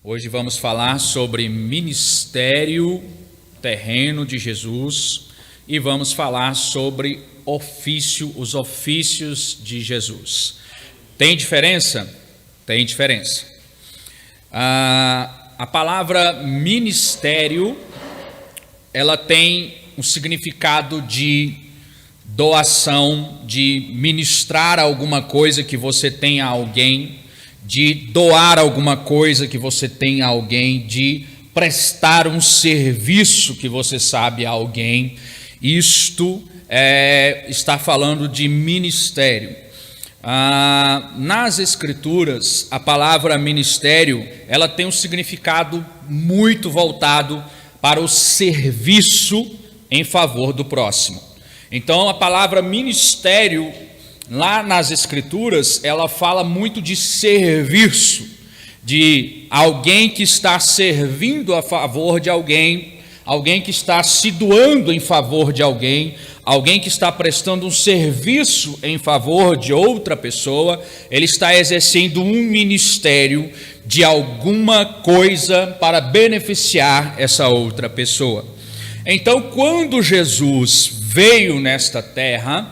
Hoje vamos falar sobre ministério terreno de Jesus e vamos falar sobre os ofícios de Jesus. Tem diferença? Tem diferença. A palavra ministério, ela tem um significado de doação, de ministrar alguma coisa que você tem a alguém, de doar alguma coisa que você tem a alguém, de prestar um serviço que você sabe a alguém. Isto está falando de ministério. Nas Escrituras, a palavra ministério, ela tem um significado muito voltado para o serviço em favor do próximo. Então, a palavra ministério, lá nas Escrituras, ela fala muito de serviço, de alguém que está servindo a favor de alguém, alguém que está se doando em favor de alguém que está prestando um serviço em favor de outra pessoa. Ele está exercendo um ministério de alguma coisa para beneficiar essa outra pessoa. Então, quando Jesus veio nesta terra,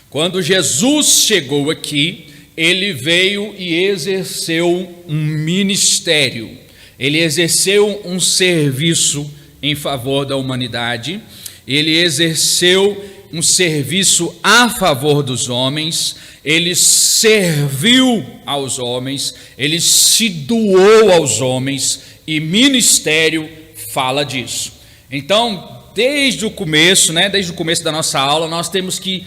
quando Jesus chegou aqui, ele veio e exerceu um ministério, ele exerceu um serviço em favor da humanidade, ele exerceu um serviço a favor dos homens, ele serviu aos homens, ele se doou aos homens, e ministério fala disso. Então, desde o começo da nossa aula, nós temos que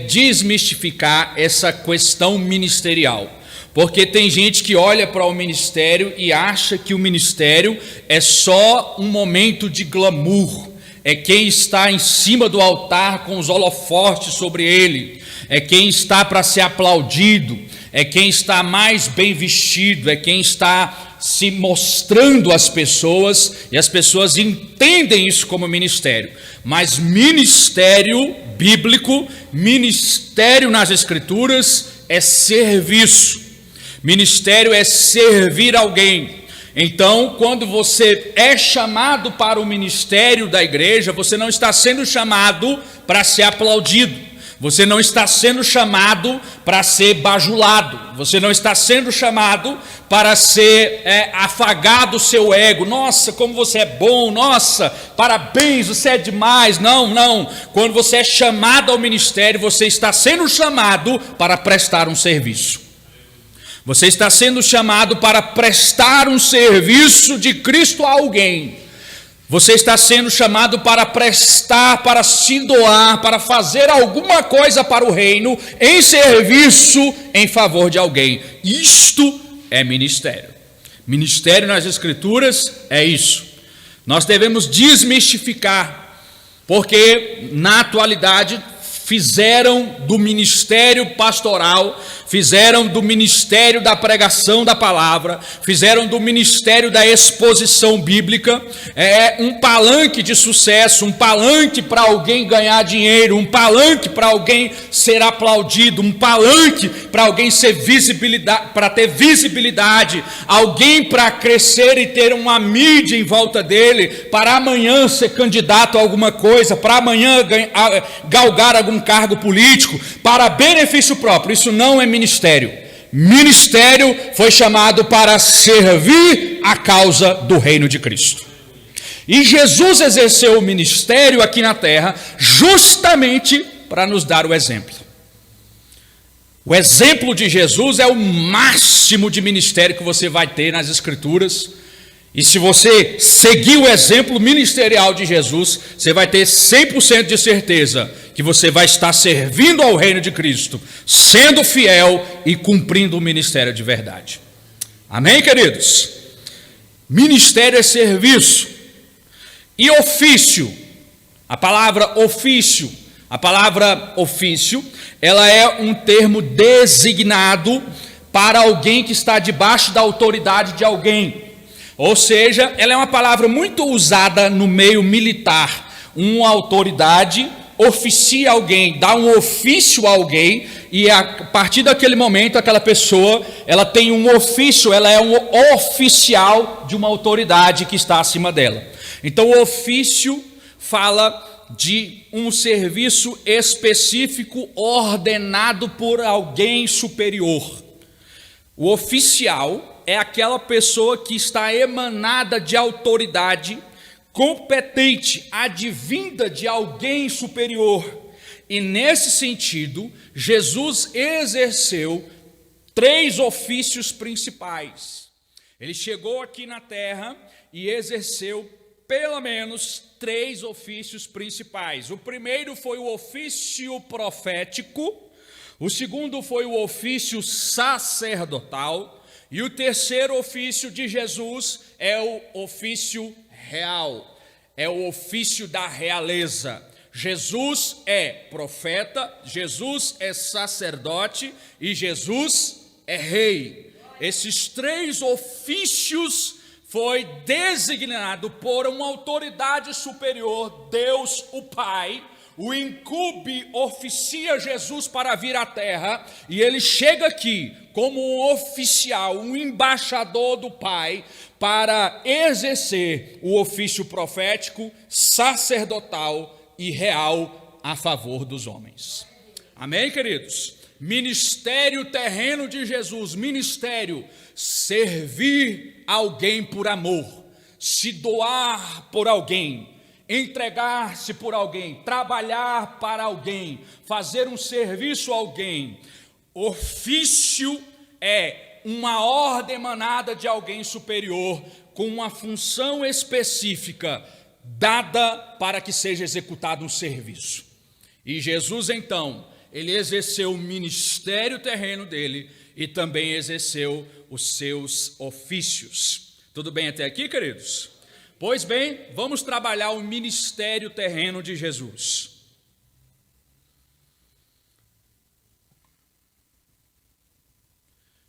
desmistificar essa questão ministerial, porque tem gente que olha para o ministério e acha que o ministério é só um momento de glamour, é quem está em cima do altar com os holofotes sobre ele, é quem está para ser aplaudido, é quem está mais bem vestido, é quem está se mostrando às pessoas, e as pessoas entendem isso como ministério. Mas ministério bíblico, ministério nas Escrituras é serviço. Ministério é servir alguém. Então, quando você é chamado para o ministério da igreja, você não está sendo chamado para ser aplaudido. Você não está sendo chamado para ser bajulado, você não está sendo chamado para ser afagado o seu ego. Nossa, como você é bom, nossa, parabéns, você é demais. Não. Quando você é chamado ao ministério, você está sendo chamado para prestar um serviço. Você está sendo chamado para prestar um serviço de Cristo a alguém. Você está sendo chamado para prestar, para se doar, para fazer alguma coisa para o reino, em serviço em favor de alguém. Isto é ministério. Ministério nas Escrituras é isso. Nós devemos desmistificar, porque na atualidade fizeram do ministério pastoral, fizeram do ministério da pregação da palavra, fizeram do ministério da exposição bíblica um palanque de sucesso, um palanque para alguém ganhar dinheiro, um palanque para alguém ser aplaudido, um palanque para alguém para ter visibilidade, alguém para crescer e ter uma mídia em volta dele, para amanhã ser candidato a alguma coisa, para amanhã galgar algum cargo político, para benefício próprio. Isso não é ministério. Ministério foi chamado para servir a causa do reino de Cristo. E Jesus exerceu o ministério aqui na terra justamente para nos dar o exemplo. O exemplo de Jesus é o máximo de ministério que você vai ter nas Escrituras. E se você seguir o exemplo ministerial de Jesus, você vai ter 100% de certeza que você vai estar servindo ao reino de Cristo, sendo fiel e cumprindo o ministério de verdade. Amém, queridos? Ministério é serviço. E ofício, a palavra ofício, ela é um termo designado para alguém que está debaixo da autoridade de alguém. Ou seja, ela é uma palavra muito usada no meio militar. Uma autoridade oficia alguém, dá um ofício a alguém, e a partir daquele momento aquela pessoa, ela tem um ofício, ela é um oficial de uma autoridade que está acima dela. Então o ofício fala de um serviço específico ordenado por alguém superior. O oficial é aquela pessoa que está emanada de autoridade competente, advinda de alguém superior. E nesse sentido, Jesus exerceu 3 ofícios principais. Ele chegou aqui na terra e exerceu pelo menos 3 ofícios principais. O primeiro foi o ofício profético, o segundo foi o ofício sacerdotal, e o terceiro ofício de Jesus é o ofício real, é o ofício da realeza. Jesus é profeta, Jesus é sacerdote e Jesus é rei. Esses 3 ofícios foi designado por uma autoridade superior, Deus o Pai. O incube oficia Jesus para vir à terra, e ele chega aqui como um oficial, um embaixador do Pai, para exercer o ofício profético, sacerdotal e real a favor dos homens. Amém, queridos? Ministério terreno de Jesus, ministério, servir alguém por amor, se doar por alguém, entregar-se por alguém, trabalhar para alguém, fazer um serviço a alguém. Ofício é uma ordem emanada de alguém superior, com uma função específica, dada para que seja executado um serviço. E Jesus, então, ele exerceu o ministério terreno dele e também exerceu os seus ofícios. Tudo bem até aqui, queridos? Pois bem, vamos trabalhar o ministério terreno de Jesus.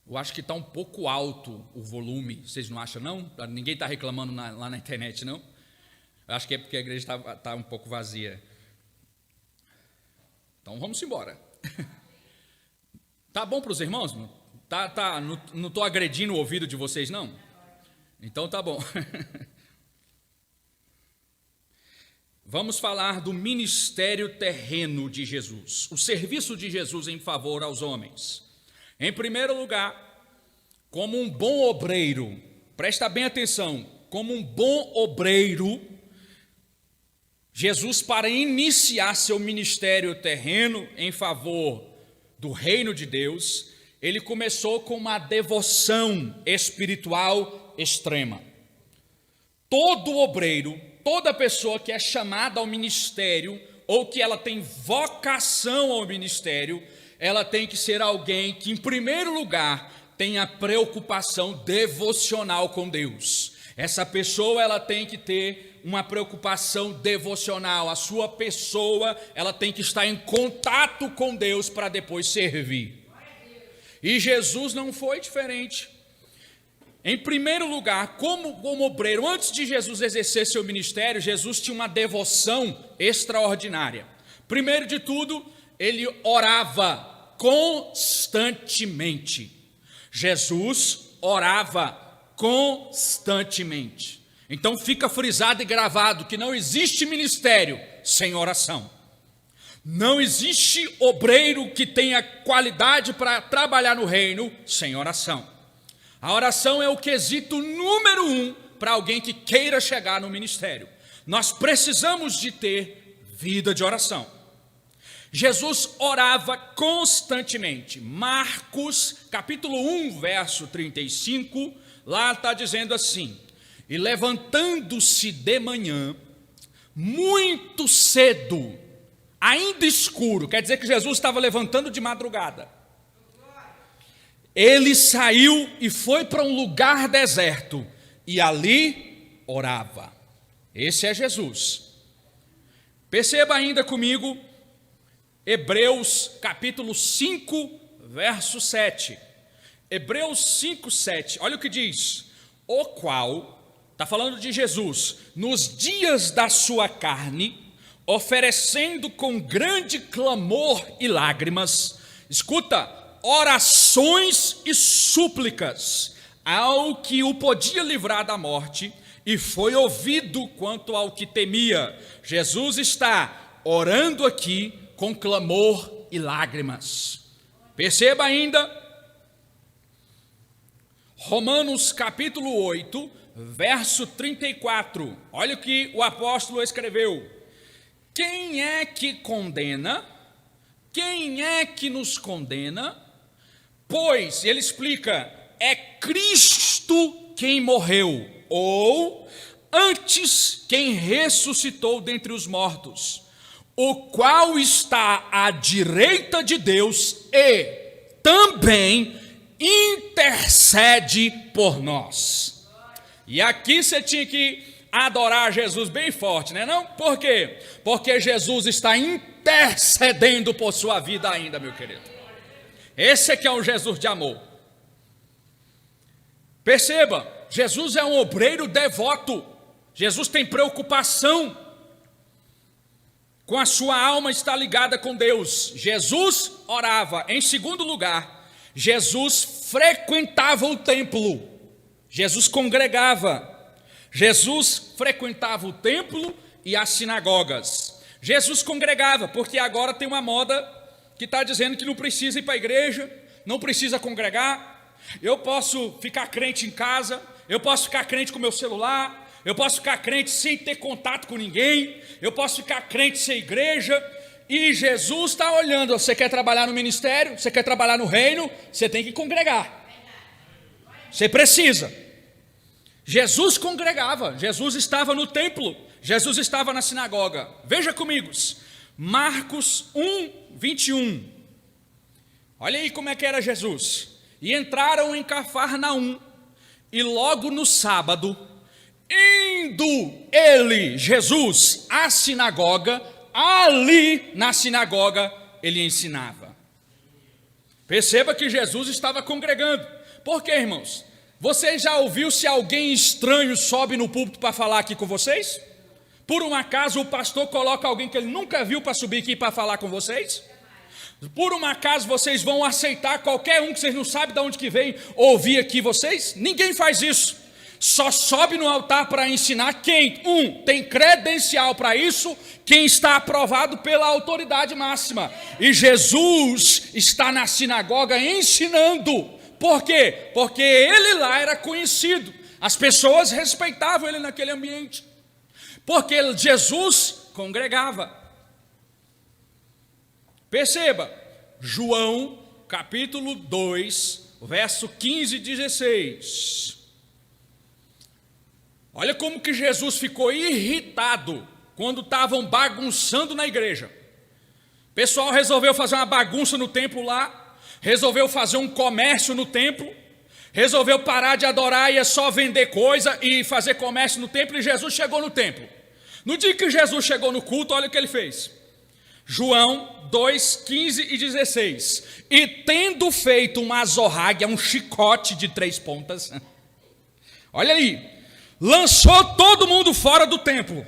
Eu acho que está um pouco alto o volume, vocês não acham não? Ninguém está reclamando lá na internet, não? Eu acho que é porque a igreja está um pouco vazia. Então vamos embora. Tá bom para os irmãos? Não estou agredindo o ouvido de vocês, não? Então tá bom. Vamos falar do ministério terreno de Jesus, o serviço de Jesus em favor aos homens. Em primeiro lugar, como um bom obreiro, presta bem atenção, como um bom obreiro, Jesus, para iniciar seu ministério terreno em favor do reino de Deus, ele começou com uma devoção espiritual extrema. Todo obreiro, toda pessoa que é chamada ao ministério, ou que ela tem vocação ao ministério, ela tem que ser alguém que, em primeiro lugar, tenha preocupação devocional com Deus. Essa pessoa, ela tem que ter uma preocupação devocional. A sua pessoa, ela tem que estar em contato com Deus para depois servir. E Jesus não foi diferente. Em primeiro lugar, como obreiro, antes de Jesus exercer seu ministério, Jesus tinha uma devoção extraordinária. Primeiro de tudo, ele orava constantemente. Jesus orava constantemente. Então fica frisado e gravado que não existe ministério sem oração. Não existe obreiro que tenha qualidade para trabalhar no reino sem oração. A oração é o quesito número 1 para alguém que queira chegar no ministério. Nós precisamos de ter vida de oração. Jesus orava constantemente. Marcos, capítulo 1, verso 35, lá está dizendo assim: e levantando-se de manhã, muito cedo, ainda escuro, quer dizer que Jesus estava levantando de madrugada, ele saiu e foi para um lugar deserto, e ali orava. Esse é Jesus. Perceba ainda comigo, Hebreus capítulo 5, verso 7. Hebreus 5, 7, olha o que diz: o qual, está falando de Jesus, nos dias da sua carne, oferecendo com grande clamor e lágrimas, escuta, orações e súplicas ao que o podia livrar da morte, e foi ouvido quanto ao que temia. Jesus está orando aqui com clamor e lágrimas. Perceba ainda, Romanos capítulo 8, verso 34. Olha o que o apóstolo escreveu. Quem é que condena? Quem é que nos condena? Pois, ele explica, é Cristo quem morreu, ou antes quem ressuscitou dentre os mortos, o qual está à direita de Deus e também intercede por nós. E aqui você tinha que adorar Jesus bem forte, né? Não? Por quê? Porque Jesus está intercedendo por sua vida ainda, meu querido. Esse é que é um Jesus de amor. Perceba, Jesus é um obreiro devoto. Jesus tem preocupação com a sua alma, está ligada com Deus. Jesus orava. Em segundo lugar, Jesus frequentava o templo. Jesus congregava. Jesus frequentava o templo e as sinagogas. Jesus congregava, porque agora tem uma moda que está dizendo que não precisa ir para a igreja, não precisa congregar. Eu posso ficar crente em casa, eu posso ficar crente com meu celular, eu posso ficar crente sem ter contato com ninguém, eu posso ficar crente sem igreja. E Jesus está olhando, você quer trabalhar no ministério, você quer trabalhar no reino, você tem que congregar. Você precisa. Jesus congregava, Jesus estava no templo, Jesus estava na sinagoga. Veja comigo, Marcos 1, 21. Olha aí como é que era Jesus. E entraram em Cafarnaum, e logo no sábado, indo ele, Jesus, à sinagoga, ali na sinagoga ele ensinava. Perceba que Jesus estava congregando. Por quê, irmãos? Você já ouviu se alguém estranho sobe no púlpito para falar aqui com vocês? Por um acaso o pastor coloca alguém que ele nunca viu para subir aqui para falar com vocês? Por um acaso vocês vão aceitar qualquer um que vocês não sabem de onde que vem ouvir aqui vocês? Ninguém faz isso. Só sobe no altar para ensinar quem, tem credencial para isso, quem está aprovado pela autoridade máxima. E Jesus está na sinagoga ensinando. Por quê? Porque ele lá era conhecido. As pessoas respeitavam ele naquele ambiente. Porque Jesus congregava. Perceba, João capítulo 2, verso 15 e 16. Olha como que Jesus ficou irritado quando estavam bagunçando na igreja. O pessoal resolveu fazer uma bagunça no templo lá, resolveu fazer um comércio no templo, resolveu parar de adorar e só vender coisa e fazer comércio no templo, e Jesus chegou no templo. No dia que Jesus chegou no culto, olha o que ele fez. João 2, 15 e 16. E tendo feito uma azorrague, um chicote de 3 pontas, olha aí, lançou todo mundo fora do templo,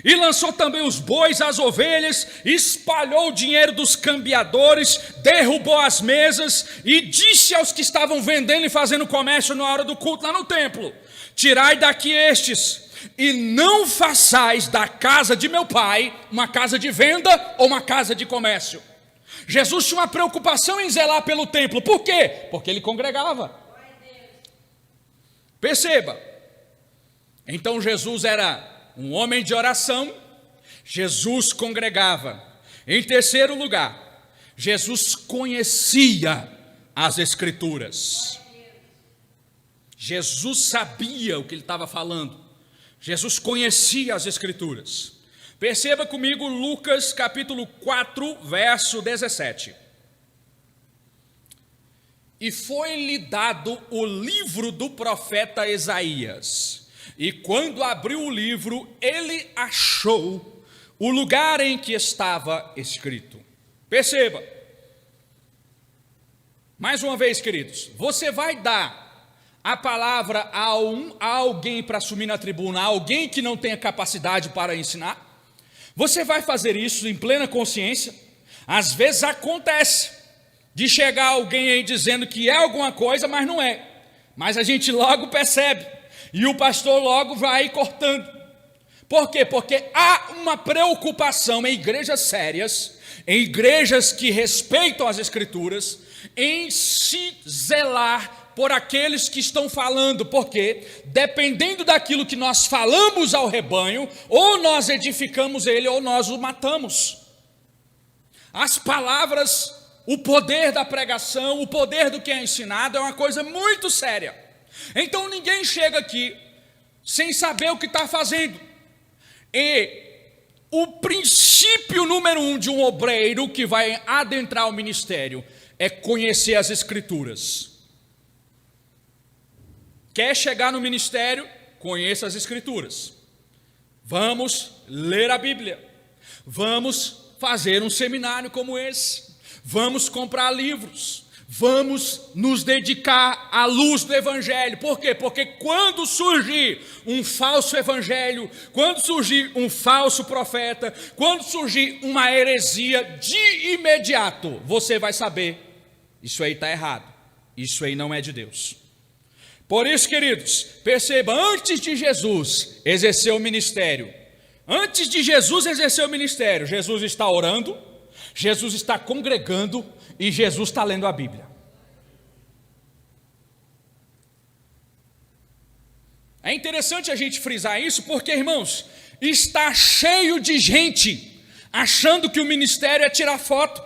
e lançou também os bois, as ovelhas, espalhou o dinheiro dos cambiadores, derrubou as mesas, e disse aos que estavam vendendo e fazendo comércio na hora do culto lá no templo: tirai daqui estes, e não façais da casa de meu pai uma casa de venda ou uma casa de comércio. Jesus tinha uma preocupação em zelar pelo templo. Por quê? Porque ele congregava. Perceba. Então Jesus era um homem de oração, Jesus congregava. Em terceiro lugar, Jesus conhecia as Escrituras. Jesus sabia o que ele estava falando. Jesus conhecia as Escrituras. Perceba comigo Lucas capítulo 4, verso 17. E foi-lhe dado o livro do profeta Isaías. E quando abriu o livro, ele achou o lugar em que estava escrito. Perceba. Mais uma vez, queridos, você vai dar a palavra a alguém para assumir na tribuna, a alguém que não tenha capacidade para ensinar? Você vai fazer isso em plena consciência? Às vezes acontece de chegar alguém aí dizendo que é alguma coisa, mas não é. Mas a gente logo percebe, e o pastor logo vai cortando. Por quê? Porque há uma preocupação em igrejas sérias, em igrejas que respeitam as Escrituras, em se zelar por aqueles que estão falando, porque dependendo daquilo que nós falamos ao rebanho, ou nós edificamos ele, ou nós o matamos. As palavras, o poder da pregação, o poder do que é ensinado é uma coisa muito séria. Então ninguém chega aqui sem saber o que está fazendo. E o princípio número 1 de um obreiro que vai adentrar o ministério é conhecer as Escrituras. Quer chegar no ministério? Conheça as Escrituras. Vamos ler a Bíblia. Vamos fazer um seminário como esse. Vamos comprar livros. Vamos nos dedicar à luz do Evangelho. Por quê? Porque quando surgir um falso evangelho, quando surgir um falso profeta, quando surgir uma heresia, de imediato você vai saber: isso aí está errado, isso aí não é de Deus. Por isso, queridos, perceba, antes de Jesus exercer o ministério, Jesus está orando, Jesus está congregando e Jesus está lendo a Bíblia. É interessante a gente frisar isso porque, irmãos, está cheio de gente achando que o ministério é tirar foto,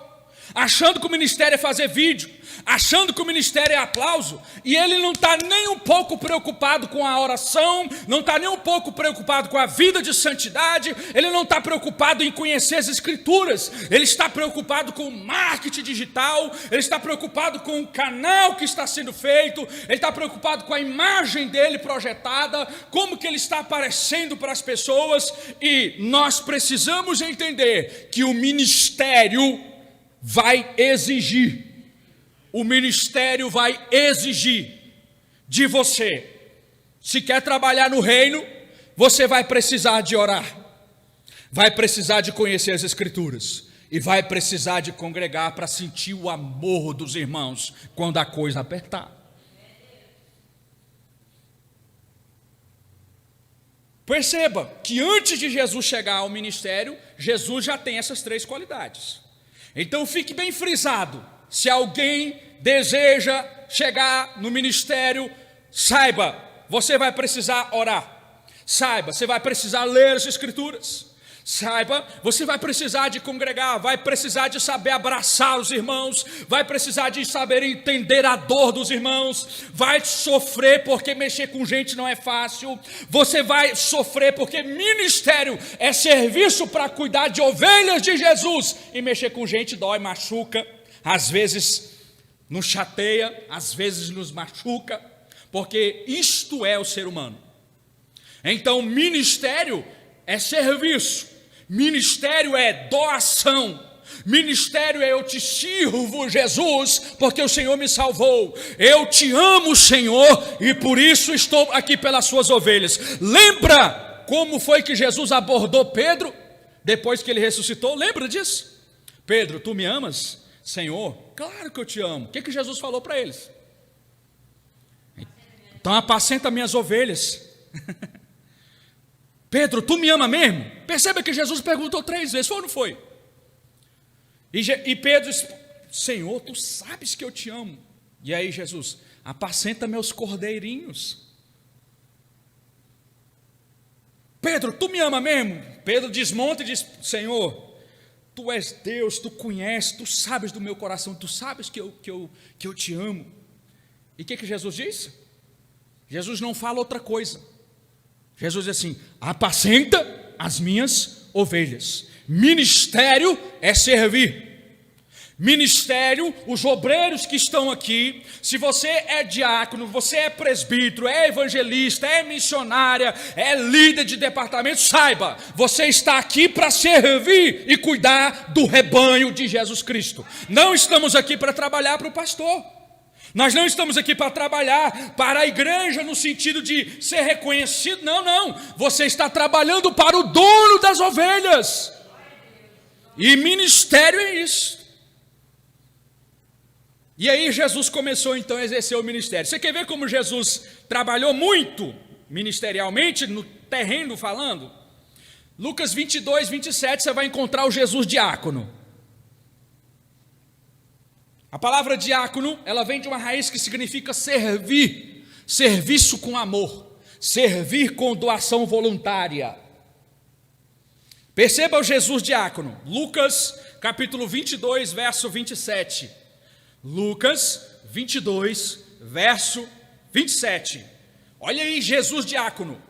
achando que o ministério é fazer vídeo, achando que o ministério é aplauso, e ele não está nem um pouco preocupado com a oração, não está nem um pouco preocupado com a vida de santidade, ele não está preocupado em conhecer as Escrituras, ele está preocupado com o marketing digital, ele está preocupado com o canal que está sendo feito, ele está preocupado com a imagem dele projetada, como que ele está aparecendo para as pessoas. E nós precisamos entender que o ministério vai exigir de você. Se quer trabalhar no reino, você vai precisar de orar, vai precisar de conhecer as Escrituras e vai precisar de congregar para sentir o amor dos irmãos quando a coisa apertar. Perceba que antes de Jesus chegar ao ministério, Jesus já tem essas 3 qualidades. Então fique bem frisado: se alguém deseja chegar no ministério, saiba, você vai precisar orar. Saiba, você vai precisar ler as Escrituras. Saiba, você vai precisar de congregar, vai precisar de saber abraçar os irmãos, vai precisar de saber entender a dor dos irmãos, vai sofrer porque mexer com gente não é fácil, você vai sofrer porque ministério é serviço para cuidar de ovelhas de Jesus, e mexer com gente dói, machuca, às vezes nos chateia, às vezes nos machuca, porque isto é o ser humano. Então ministério é serviço, ministério é doação, ministério é: eu te sirvo, Jesus, porque o Senhor me salvou, eu te amo, Senhor, e por isso estou aqui pelas suas ovelhas. Lembra como foi que Jesus abordou Pedro, depois que ele ressuscitou? Lembra disso? Pedro, tu me amas? Senhor, claro que eu te amo. O que Jesus falou para eles? Então apacenta minhas ovelhas. Pedro, tu me ama mesmo? Perceba que Jesus perguntou 3 vezes, foi ou não foi? E Pedro disse: Senhor, tu sabes que eu te amo. E aí Jesus: apacenta meus cordeirinhos. Pedro, tu me ama mesmo? Pedro desmonta e diz: Senhor, tu és Deus, tu conheces, tu sabes do meu coração, tu sabes que eu te amo. E o que Jesus disse? Jesus não fala outra coisa. Jesus diz assim: apacenta as minhas ovelhas. Ministério é servir. Ministério, os obreiros que estão aqui, se você é diácono, você é presbítero, é evangelista, é missionária, é líder de departamento, saiba, você está aqui para servir e cuidar do rebanho de Jesus Cristo. Não estamos aqui para trabalhar para o pastor. Nós não estamos aqui para trabalhar para a igreja no sentido de ser reconhecido. Não, não. Você está trabalhando para o dono das ovelhas. E ministério é isso. E aí Jesus começou então a exercer o ministério. Você quer ver como Jesus trabalhou muito ministerialmente, no terreno falando? Lucas 22, 27, você vai encontrar o Jesus diácono. A palavra diácono, ela vem de uma raiz que significa servir, serviço com amor, servir com doação voluntária. Perceba o Jesus diácono, Lucas capítulo 22, verso 27. Lucas 22, verso 27. Olha aí Jesus diácono.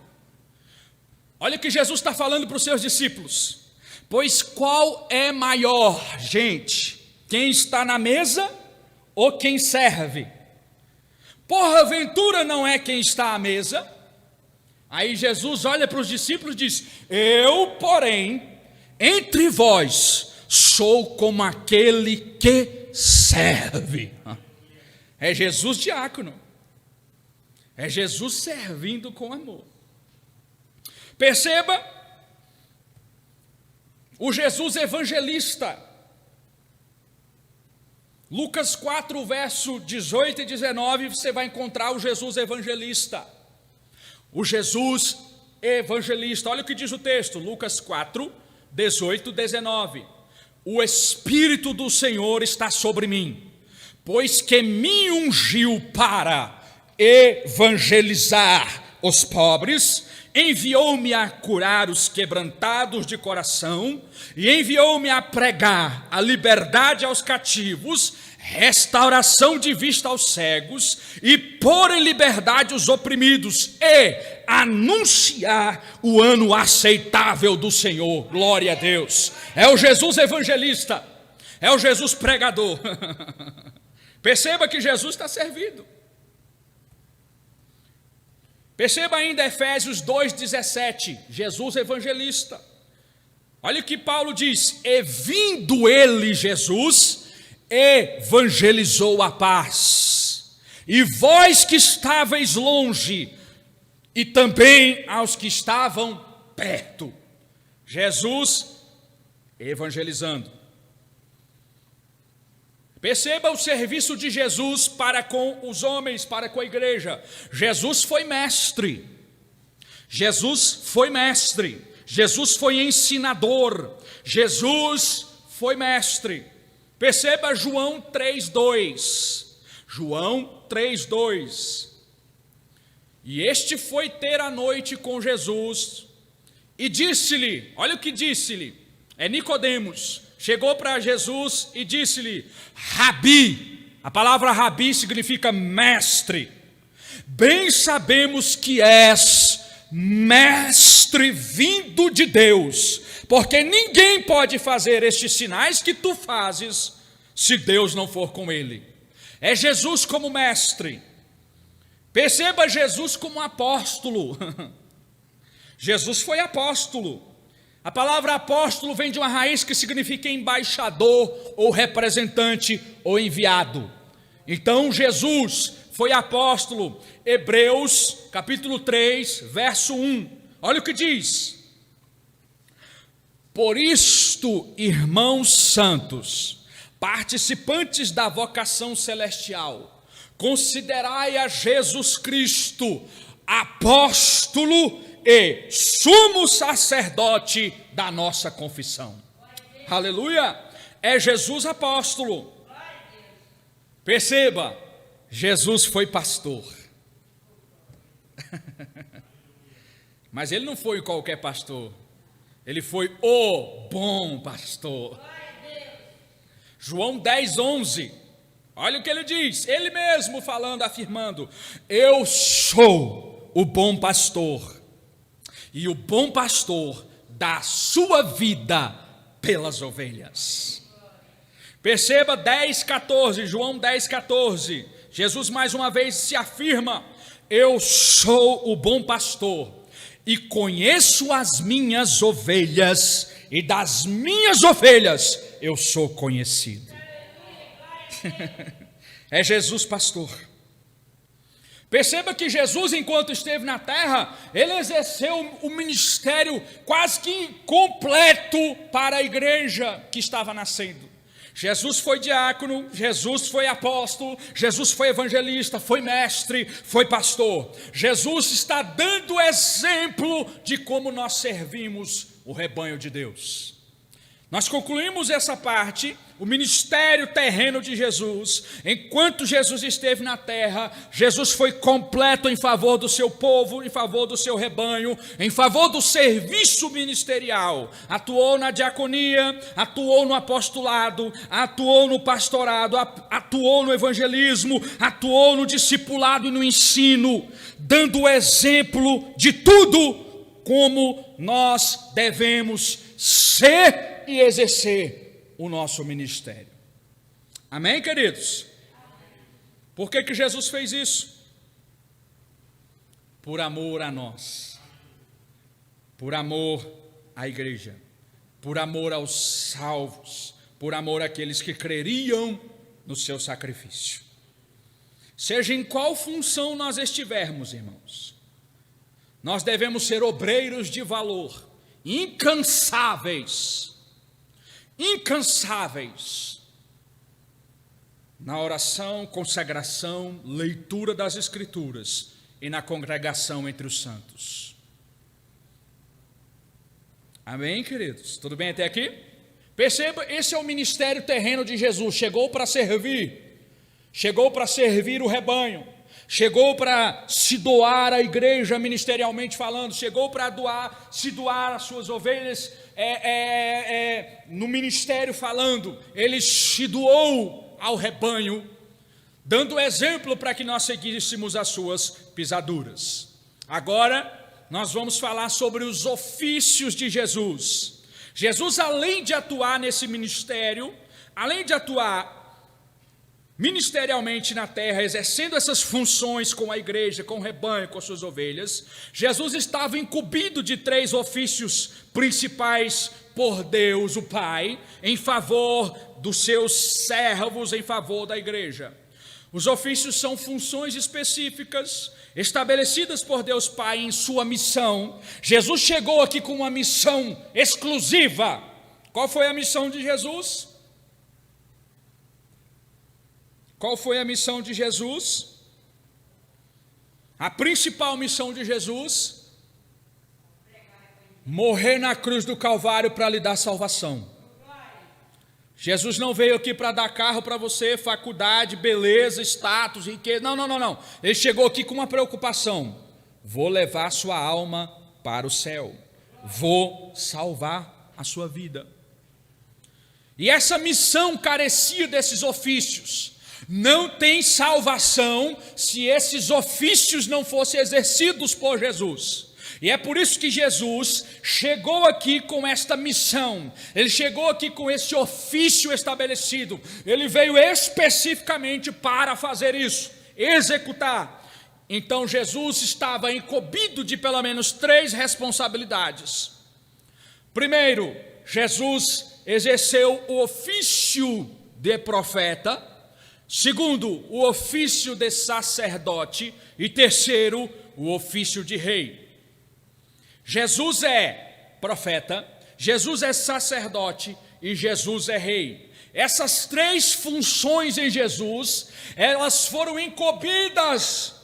Olha o que Jesus está falando para os seus discípulos. Pois qual é maior, gente? Quem está na mesa ou quem serve? Porventura não é quem está à mesa? Aí Jesus olha para os discípulos e diz: eu, porém, entre vós, sou como aquele que serve. É Jesus diácono. É Jesus servindo com amor. Perceba o Jesus evangelista. Lucas 4, verso 18 e 19, você vai encontrar o Jesus evangelista. O Jesus evangelista. Olha o que diz o texto, Lucas 4, 18 e 19. O Espírito do Senhor está sobre mim, pois que me ungiu para evangelizar os pobres, enviou-me a curar os quebrantados de coração, e enviou-me a pregar a liberdade aos cativos, restauração de vista aos cegos, e pôr em liberdade os oprimidos, e anunciar o ano aceitável do Senhor. Glória a Deus. É o Jesus evangelista, é o Jesus pregador. Perceba que Jesus está servido. Perceba ainda Efésios 2,17, Jesus evangelista. Olha o que Paulo diz: e vindo ele, Jesus, evangelizou a paz, e vós que estáveis longe, e também aos que estavam perto. Jesus evangelizando. Perceba o serviço de Jesus para com os homens, para com a igreja. Jesus foi mestre. Jesus foi mestre. Jesus foi ensinador. Jesus foi mestre. Perceba João 3:2. João 3:2. E este foi ter a noite com Jesus e disse-lhe, olha o que disse-lhe, é Nicodemos. Chegou para Jesus e disse-lhe: Rabi, a palavra Rabi significa mestre. Bem sabemos que és mestre vindo de Deus, porque ninguém pode fazer estes sinais que tu fazes, se Deus não for com ele. É Jesus como mestre. Perceba Jesus como apóstolo. Jesus foi apóstolo. A palavra apóstolo vem de uma raiz que significa embaixador, ou representante, ou enviado. Então Jesus foi apóstolo. Hebreus capítulo 3, verso 1. Olha o que diz: por isto, irmãos santos, participantes da vocação celestial, considerai a Jesus Cristo, apóstolo e sumo sacerdote da nossa confissão. Aleluia! É Jesus apóstolo. Perceba, Jesus foi pastor. Mas ele não foi qualquer pastor. Ele foi o bom pastor. João 10:11. Olha o que ele diz. Ele mesmo falando, afirmando: eu sou o bom pastor. E o bom pastor dá a sua vida pelas ovelhas. Perceba 10:14, João 10:14. Jesus mais uma vez se afirma: eu sou o bom pastor e conheço as minhas ovelhas, e das minhas ovelhas eu sou conhecido. É Jesus pastor. Perceba que Jesus, enquanto esteve na terra, ele exerceu o ministério quase que completo para a igreja que estava nascendo. Jesus foi diácono, Jesus foi apóstolo, Jesus foi evangelista, foi mestre, foi pastor. Jesus está dando exemplo de como nós servimos o rebanho de Deus. Nós concluímos essa parte, o ministério terreno de Jesus. Enquanto Jesus esteve na terra, Jesus foi completo em favor do seu povo, em favor do seu rebanho, em favor do serviço ministerial. Atuou na diaconia, atuou no apostolado, atuou no pastorado, atuou no evangelismo, atuou no discipulado e no ensino, dando o exemplo de tudo como nós devemos ser e exercer o nosso ministério. Amém, queridos? Por que Jesus fez isso? Por amor a nós, por amor à igreja, por amor aos salvos, por amor àqueles que creriam no seu sacrifício. Seja em qual função nós estivermos, irmãos, nós devemos ser obreiros de valor, incansáveis na oração, consagração, leitura das Escrituras e na congregação entre os santos. Amém, queridos? Tudo bem até aqui? Perceba, esse é o ministério terreno de Jesus. Chegou para servir o rebanho, chegou para se doar à igreja ministerialmente falando, chegou para se doar às suas ovelhas no ministério falando. Ele se doou ao rebanho, dando exemplo para que nós seguíssemos as suas pisaduras. Agora nós vamos falar sobre os ofícios de Jesus. Jesus, além de atuar nesse ministério, além de atuar ministerialmente na terra, exercendo essas funções com a igreja, com o rebanho, com suas ovelhas, Jesus estava incumbido de 3 ofícios principais por Deus, o Pai, em favor dos seus servos, em favor da igreja. Os ofícios são funções específicas, estabelecidas por Deus Pai em sua missão. Jesus chegou aqui com uma missão exclusiva. Qual foi a missão de Jesus? Qual foi a missão de Jesus? A principal missão de Jesus: morrer na cruz do Calvário para lhe dar salvação. Jesus não veio aqui para dar carro para você, faculdade, beleza, status, riqueza. Não. Ele chegou aqui com uma preocupação: vou levar a sua alma para o céu, vou salvar a sua vida. E essa missão carecia desses ofícios. Não tem salvação se esses ofícios não fossem exercidos por Jesus. E é por isso que Jesus chegou aqui com esta missão. Ele chegou aqui com esse ofício estabelecido. Ele veio especificamente para fazer isso, executar. Então Jesus estava incumbido de pelo menos 3 responsabilidades. Primeiro, Jesus exerceu o ofício de profeta. Segundo, o ofício de sacerdote. E terceiro, o ofício de rei. Jesus é profeta, Jesus é sacerdote e Jesus é rei. Essas 3 funções em Jesus, elas foram incumbidas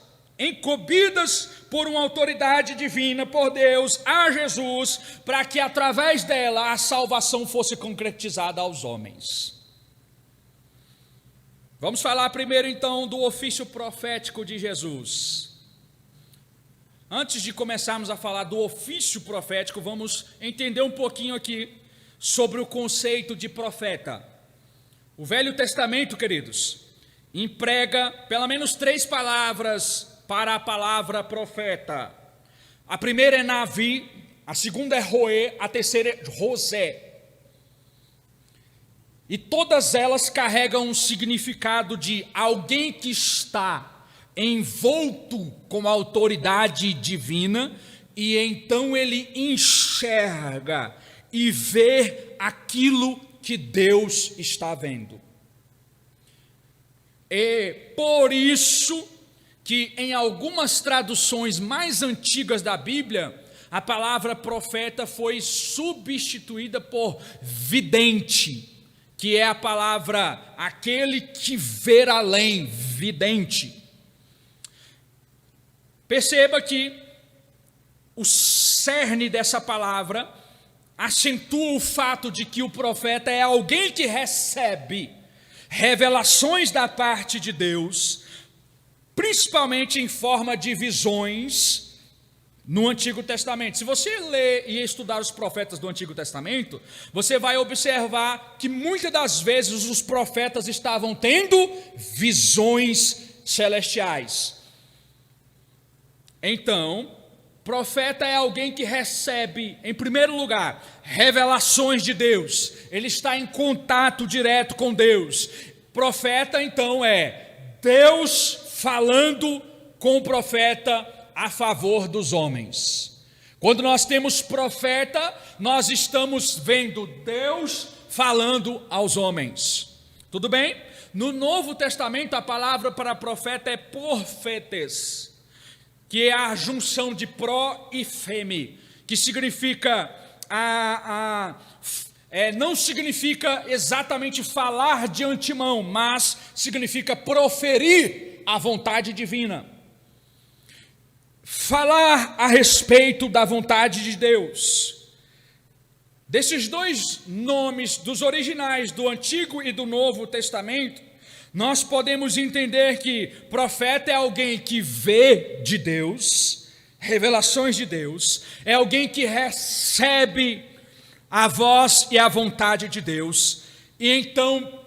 por uma autoridade divina, por Deus, a Jesus, para que através dela a salvação fosse concretizada aos homens. Vamos falar primeiro então do ofício profético de Jesus. Antes de começarmos a falar do ofício profético, vamos entender um pouquinho aqui sobre o conceito de profeta. O Velho Testamento, queridos, emprega pelo menos 3 palavras para a palavra profeta. A primeira é Navi, a segunda é Roê, a terceira é José. E todas elas carregam um significado de alguém que está envolto com a autoridade divina, e então ele enxerga e vê aquilo que Deus está vendo. E por isso que em algumas traduções mais antigas da Bíblia, a palavra profeta foi substituída por vidente, que é a palavra aquele que vê além, vidente. Perceba que o cerne dessa palavra acentua o fato de que o profeta é alguém que recebe revelações da parte de Deus, principalmente em forma de visões no Antigo Testamento. Se você ler e estudar os profetas do Antigo Testamento, você vai observar que muitas das vezes os profetas estavam tendo visões celestiais. Então, profeta é alguém que recebe, em primeiro lugar, revelações de Deus. Ele está em contato direto com Deus. Profeta, então, é Deus falando com o profeta a favor dos homens. Quando nós temos profeta, nós estamos vendo Deus falando aos homens. Tudo bem? No Novo Testamento, a palavra para profeta é profetes, que é a junção de pró e feme, que significa não significa exatamente falar de antemão, mas significa proferir a vontade divina. Falar a respeito da vontade de Deus. Desses dois nomes, dos originais do Antigo e do Novo Testamento, nós podemos entender que profeta é alguém que vê de Deus, revelações de Deus, é alguém que recebe a voz e a vontade de Deus, e então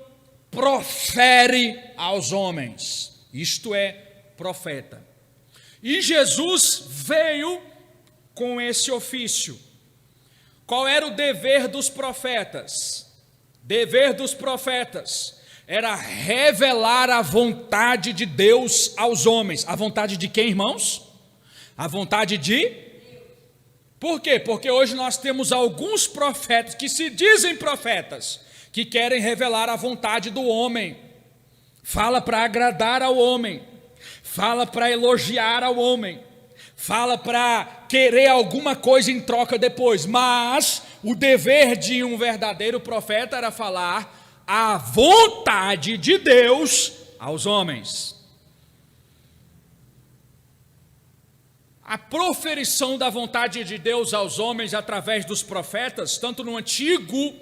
profere aos homens. Isto é profeta. E Jesus veio com esse ofício. Qual era o dever dos profetas? Dever dos profetas era revelar a vontade de Deus aos homens. A vontade de quem, irmãos? A vontade de... Por quê? Porque hoje nós temos alguns profetas que se dizem profetas, que querem revelar a vontade do homem. Fala para agradar ao homem. Fala para elogiar ao homem, fala para querer alguma coisa em troca depois, mas o dever de um verdadeiro profeta era falar a vontade de Deus aos homens. A proferição da vontade de Deus aos homens através dos profetas, tanto no Antigo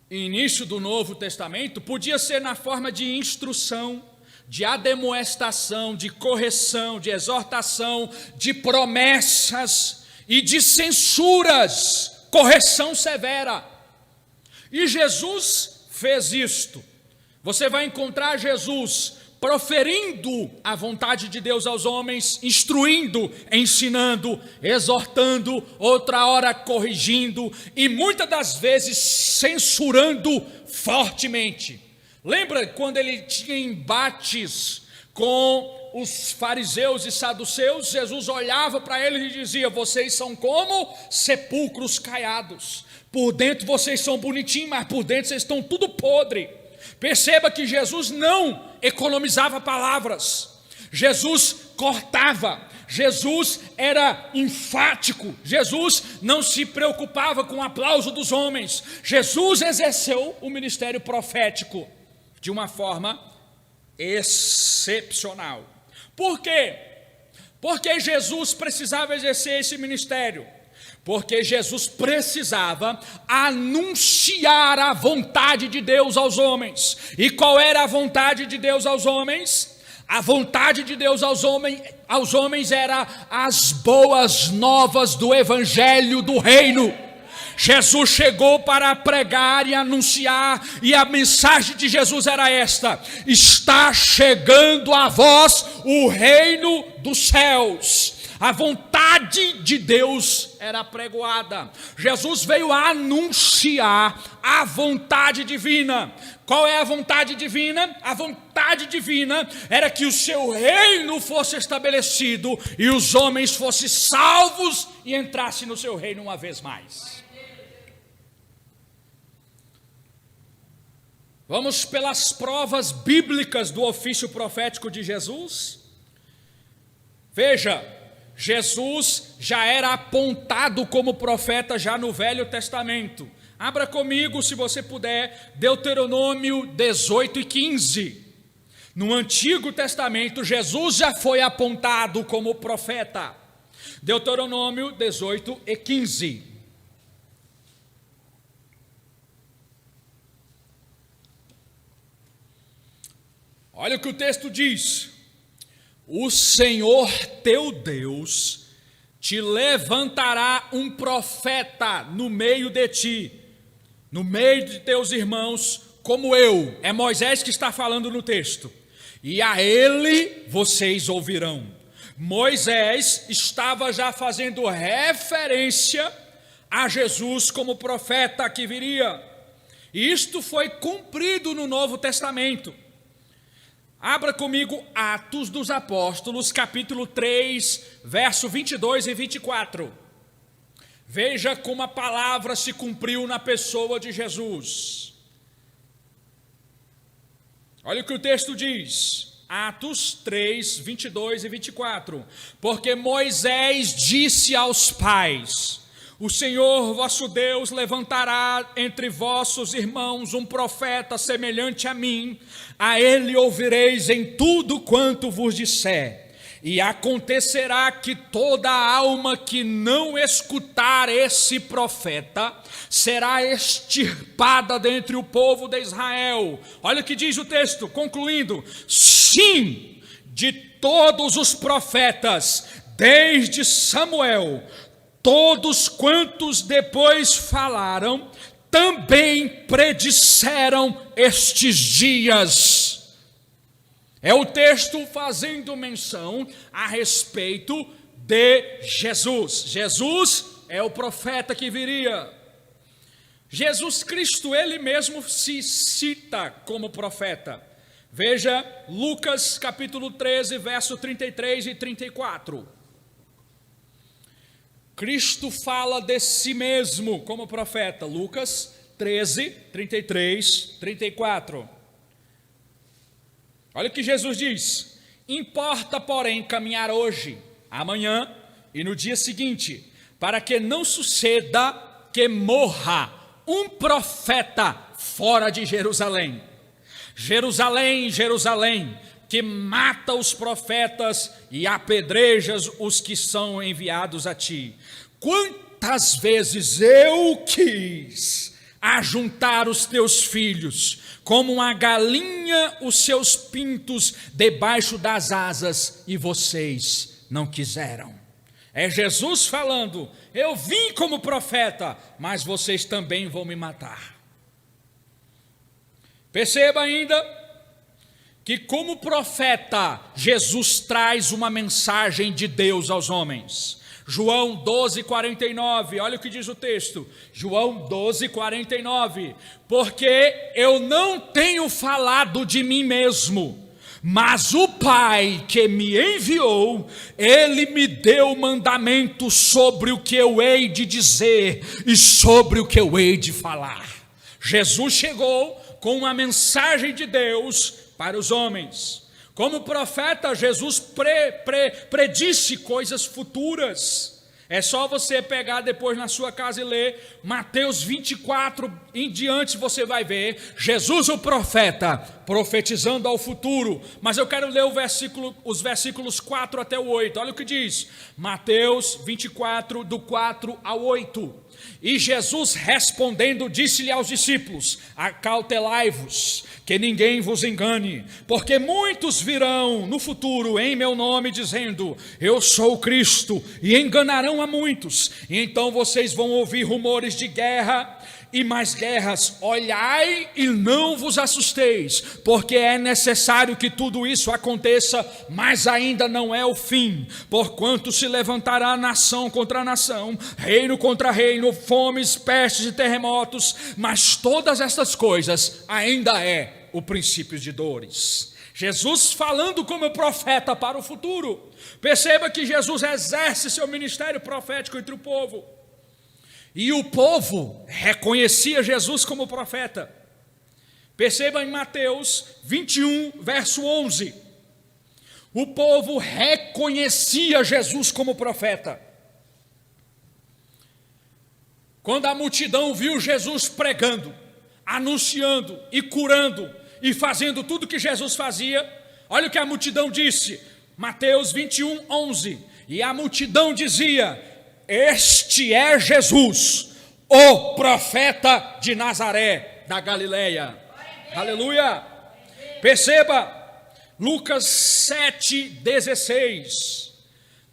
e início do Novo Testamento, podia ser na forma de instrução, de admoestação, de correção, de exortação, de promessas e de censuras, correção severa. E Jesus fez isto. Você vai encontrar Jesus proferindo a vontade de Deus aos homens, instruindo, ensinando, exortando, outra hora corrigindo e muitas das vezes censurando fortemente. Lembra quando ele tinha embates com os fariseus e saduceus? Jesus olhava para eles e dizia: vocês são como sepulcros caiados. Por dentro vocês são bonitinhos, mas por dentro vocês estão tudo podre. Perceba que Jesus não economizava palavras. Jesus cortava. Jesus era enfático. Jesus não se preocupava com o aplauso dos homens. Jesus exerceu o ministério profético de uma forma excepcional. Por quê? Porque Jesus precisava exercer esse ministério. Porque Jesus precisava anunciar a vontade de Deus aos homens. E qual era a vontade de Deus aos homens? A vontade de Deus aos homens era as boas novas do evangelho do reino. Jesus chegou para pregar e anunciar, e a mensagem de Jesus era esta: está chegando a vós o reino dos céus. A vontade de Deus era apregoada. Jesus veio a anunciar a vontade divina. Qual é a vontade divina? A vontade divina era que o seu reino fosse estabelecido e os homens fossem salvos e entrassem no seu reino uma vez mais. Vamos pelas provas bíblicas do ofício profético de Jesus. Veja, Jesus já era apontado como profeta já no Velho Testamento. Abra comigo, se você puder, Deuteronômio 18:15. No Antigo Testamento, Jesus já foi apontado como profeta. Deuteronômio 18:15. Olha o que o texto diz: o Senhor teu Deus te levantará um profeta no meio de ti, no meio de teus irmãos, como eu. É Moisés que está falando no texto. E a ele vocês ouvirão. Moisés estava já fazendo referência a Jesus como profeta que viria. E isto foi cumprido no Novo Testamento. Abra comigo Atos dos Apóstolos, capítulo 3, verso 22 e 24. Veja como a palavra se cumpriu na pessoa de Jesus. Olha o que o texto diz. Atos 3, 22 e 24. Porque Moisés disse aos pais: o Senhor vosso Deus levantará entre vossos irmãos um profeta semelhante a mim, a ele ouvireis em tudo quanto vos disser. E acontecerá que toda alma que não escutar esse profeta será extirpada dentre o povo de Israel. Olha o que diz o texto, concluindo: sim, de todos os profetas, desde Samuel, todos quantos depois falaram, também predisseram estes dias. É o texto fazendo menção a respeito de Jesus. Jesus é o profeta que viria. Jesus Cristo, ele mesmo se cita como profeta. Veja Lucas capítulo 13, verso 33 e 34. Cristo fala de si mesmo como profeta. Lucas 13, 33, 34. Olha o que Jesus diz: importa, porém, caminhar hoje, amanhã e no dia seguinte, para que não suceda que morra um profeta fora de Jerusalém. Jerusalém, Jerusalém, que mata os profetas e apedrejas os que são enviados a ti. Quantas vezes eu quis ajuntar os teus filhos, como uma galinha os seus pintos debaixo das asas, e vocês não quiseram. É Jesus falando: eu vim como profeta, mas vocês também vão me matar. Perceba ainda que como profeta, Jesus traz uma mensagem de Deus aos homens. João 12, 49, olha o que diz o texto, João 12, 49, porque eu não tenho falado de mim mesmo, mas o Pai que me enviou, ele me deu mandamento sobre o que eu hei de dizer e sobre o que eu hei de falar. Jesus chegou com uma mensagem de Deus para os homens. Como profeta, Jesus predisse coisas futuras. É só você pegar depois na sua casa e ler Mateus 24 em diante, você vai ver Jesus o profeta profetizando ao futuro. Mas eu quero ler os versículos 4 até o 8. Olha o que diz Mateus 24, do 4 ao 8. E Jesus respondendo disse-lhe aos discípulos: acautelai-vos, que ninguém vos engane, porque muitos virão no futuro em meu nome dizendo: eu sou o Cristo, e enganarão a muitos. E então vocês vão ouvir rumores de guerra e mais guerras. Olhai e não vos assusteis, porque é necessário que tudo isso aconteça, mas ainda não é o fim. Porquanto se levantará nação contra nação, reino contra reino, fomes, pestes e terremotos, mas todas estas coisas ainda é o princípio de dores. Jesus falando como profeta para o futuro. Perceba que Jesus exerce seu ministério profético entre o povo. E o povo reconhecia Jesus como profeta. Perceba em Mateus 21, verso 11. O povo reconhecia Jesus como profeta. Quando a multidão viu Jesus pregando, anunciando e curando e fazendo tudo que Jesus fazia, olha o que a multidão disse. Mateus 21, 11. E a multidão dizia: este é Jesus, o profeta de Nazaré, da Galileia. Aleluia. Perceba, Lucas 7,16.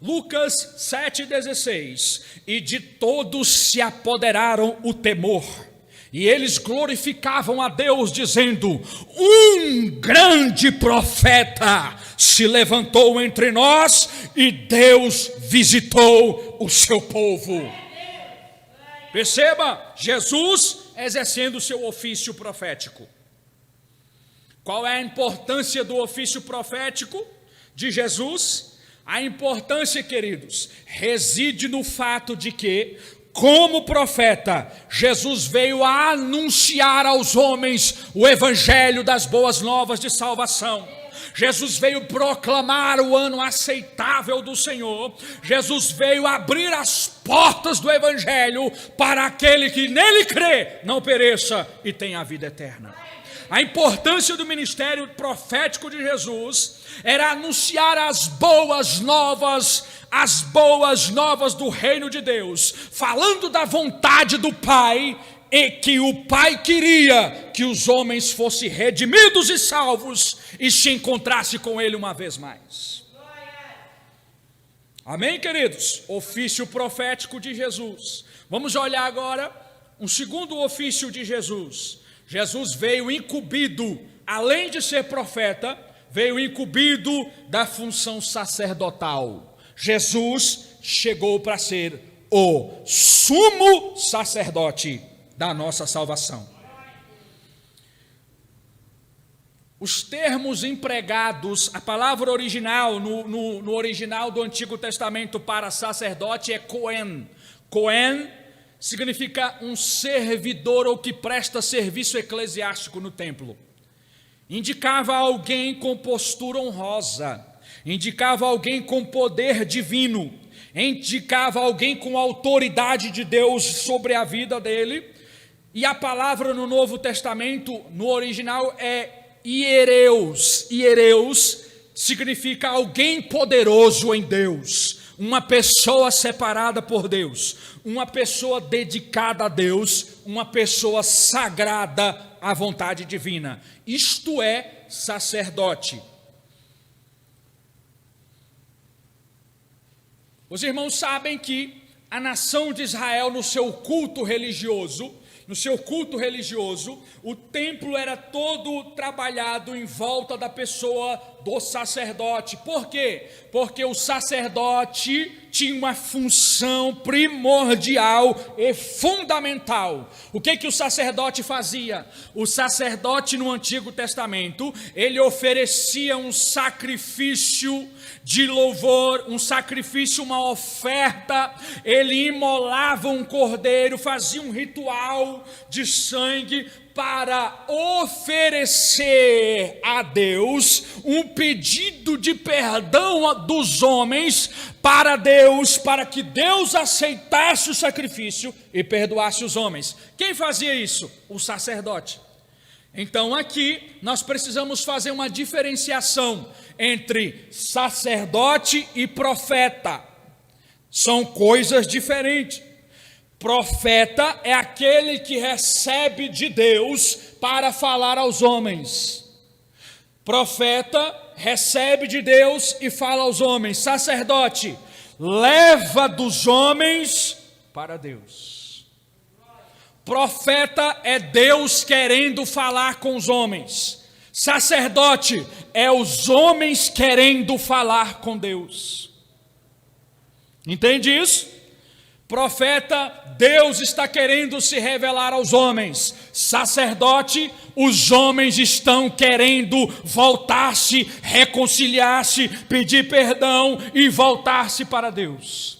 Lucas 7,16. E de todos se apoderaram o temor, e eles glorificavam a Deus, dizendo: um grande profeta se levantou entre nós, e Deus visitou o seu povo. Perceba, Jesus exercendo o seu ofício profético. Qual é a importância do ofício profético de Jesus? A importância, queridos, reside no fato de que, como profeta, Jesus veio a anunciar aos homens o evangelho das boas novas de salvação. Jesus veio proclamar o ano aceitável do Senhor. Jesus veio abrir as portas do evangelho para aquele que nele crê não pereça e tenha a vida eterna. A importância do ministério profético de Jesus era anunciar as boas novas do reino de Deus, falando da vontade do Pai, e que o Pai queria que os homens fossem redimidos e salvos e se encontrassem com Ele uma vez mais. Amém, queridos? Ofício profético de Jesus. Vamos olhar agora um segundo ofício de Jesus. Jesus veio incumbido, além de ser profeta, veio incumbido da função sacerdotal. Jesus chegou para ser o sumo sacerdote da nossa salvação. Os termos empregados, a palavra original, no original do Antigo Testamento para sacerdote é Cohen. Cohen significa um servidor ou que presta serviço eclesiástico no templo. Indicava alguém com postura honrosa, indicava alguém com poder divino, indicava alguém com autoridade de Deus sobre a vida dele. E a palavra no Novo Testamento, no original, é hiereus. Hiereus significa alguém poderoso em Deus, uma pessoa separada por Deus, uma pessoa dedicada a Deus, uma pessoa sagrada à vontade divina. Isto é sacerdote. Os irmãos sabem que a nação de Israel, no seu culto religioso, o templo era todo trabalhado em volta da pessoa do sacerdote. Por quê? Porque o sacerdote tinha uma função primordial e fundamental. O que o sacerdote fazia? O sacerdote no Antigo Testamento, ele oferecia um sacrifício de louvor, um sacrifício, uma oferta. Ele imolava um cordeiro, fazia um ritual de sangue para oferecer a Deus um pedido de perdão dos homens para Deus, para que Deus aceitasse o sacrifício e perdoasse os homens. Quem fazia isso? O sacerdote. Então aqui nós precisamos fazer uma diferenciação entre sacerdote e profeta. São coisas diferentes. Profeta é aquele que recebe de Deus para falar aos homens. Profeta recebe de Deus e fala aos homens. Sacerdote leva dos homens para Deus. Profeta é Deus querendo falar com os homens. Sacerdote é os homens querendo falar com Deus. Entende isso? Profeta, Deus está querendo se revelar aos homens. Sacerdote, os homens estão querendo voltar-se, reconciliar-se, pedir perdão e voltar-se para Deus.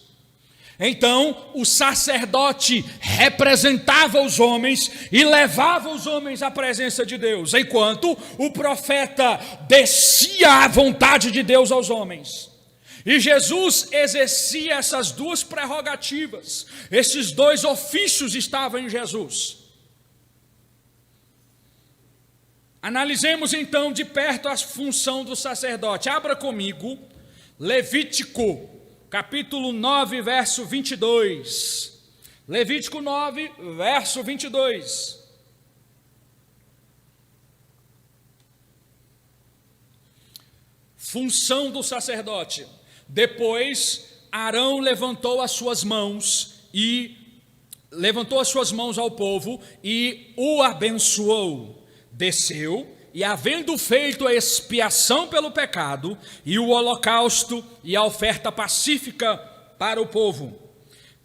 Então, o sacerdote representava os homens e levava os homens à presença de Deus, enquanto o profeta descia a vontade de Deus aos homens. E Jesus exercia essas duas prerrogativas, esses dois ofícios estavam em Jesus. Analisemos então de perto a função do sacerdote. Abra comigo, Levítico, capítulo 9, verso 22. Levítico 9, verso 22. Função do sacerdote. Depois, Arão levantou as suas mãos ao povo e o abençoou. Desceu, e havendo feito a expiação pelo pecado, e o holocausto e a oferta pacífica para o povo.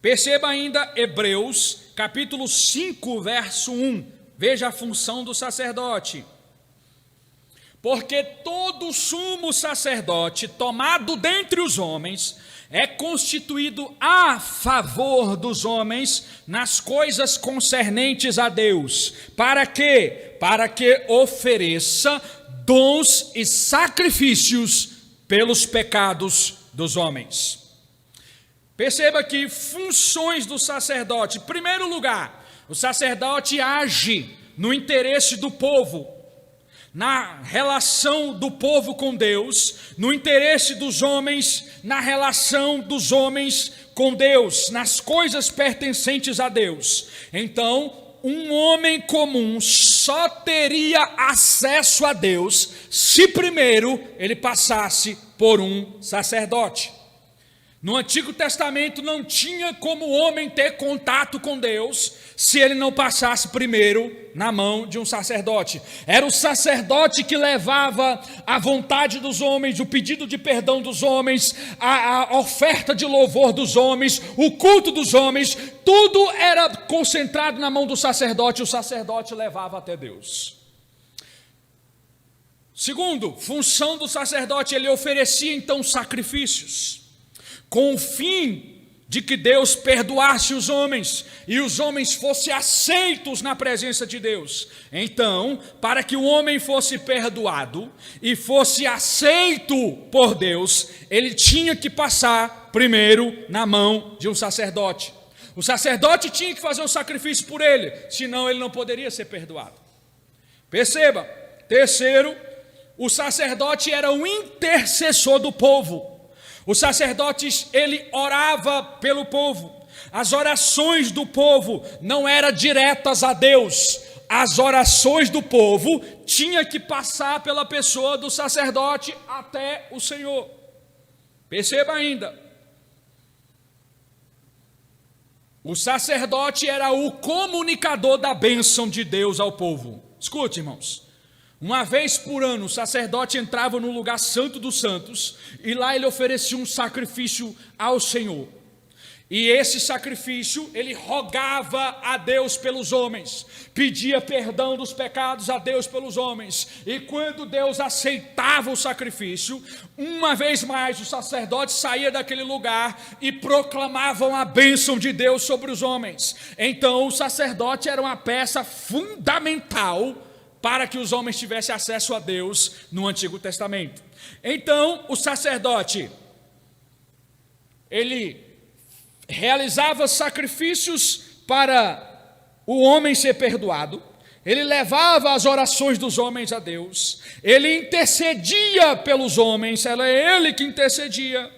Perceba ainda Hebreus, capítulo 5, verso 1. Veja a função do sacerdote. Porque todo sumo sacerdote tomado dentre os homens é constituído a favor dos homens nas coisas concernentes a Deus. Para quê? Para que ofereça dons e sacrifícios pelos pecados dos homens. Perceba aqui funções do sacerdote. Em primeiro lugar, o sacerdote age no interesse do povo, na relação do povo com Deus, no interesse dos homens, na relação dos homens com Deus, nas coisas pertencentes a Deus. Então, um homem comum só teria acesso a Deus se primeiro ele passasse por um sacerdote. No Antigo Testamento não tinha como o homem ter contato com Deus se ele não passasse primeiro na mão de um sacerdote. Era o sacerdote que levava a vontade dos homens, o pedido de perdão dos homens, a oferta de louvor dos homens, o culto dos homens, tudo era concentrado na mão do sacerdote, o sacerdote levava até Deus. Segundo, função do sacerdote, ele oferecia então sacrifícios, com o fim de que Deus perdoasse os homens e os homens fossem aceitos na presença de Deus. Então, para que o homem fosse perdoado e fosse aceito por Deus, ele tinha que passar primeiro na mão de um sacerdote. O sacerdote tinha que fazer um sacrifício por ele, senão ele não poderia ser perdoado. Perceba, terceiro, o sacerdote era o intercessor do povo. O sacerdote, ele orava pelo povo. As orações do povo não eram diretas a Deus. As orações do povo tinham que passar pela pessoa do sacerdote até o Senhor. Perceba ainda. O sacerdote era o comunicador da bênção de Deus ao povo. Escute, irmãos. Uma vez por ano, o sacerdote entrava no lugar santo dos santos e lá ele oferecia um sacrifício ao Senhor. E esse sacrifício, ele rogava a Deus pelos homens, pedia perdão dos pecados a Deus pelos homens. E quando Deus aceitava o sacrifício, uma vez mais o sacerdote saía daquele lugar e proclamavam a bênção de Deus sobre os homens. Então o sacerdote era uma peça fundamental para que os homens tivessem acesso a Deus no Antigo Testamento. Então, o sacerdote, ele realizava sacrifícios para o homem ser perdoado, ele levava as orações dos homens a Deus, ele intercedia pelos homens, era ele que intercedia,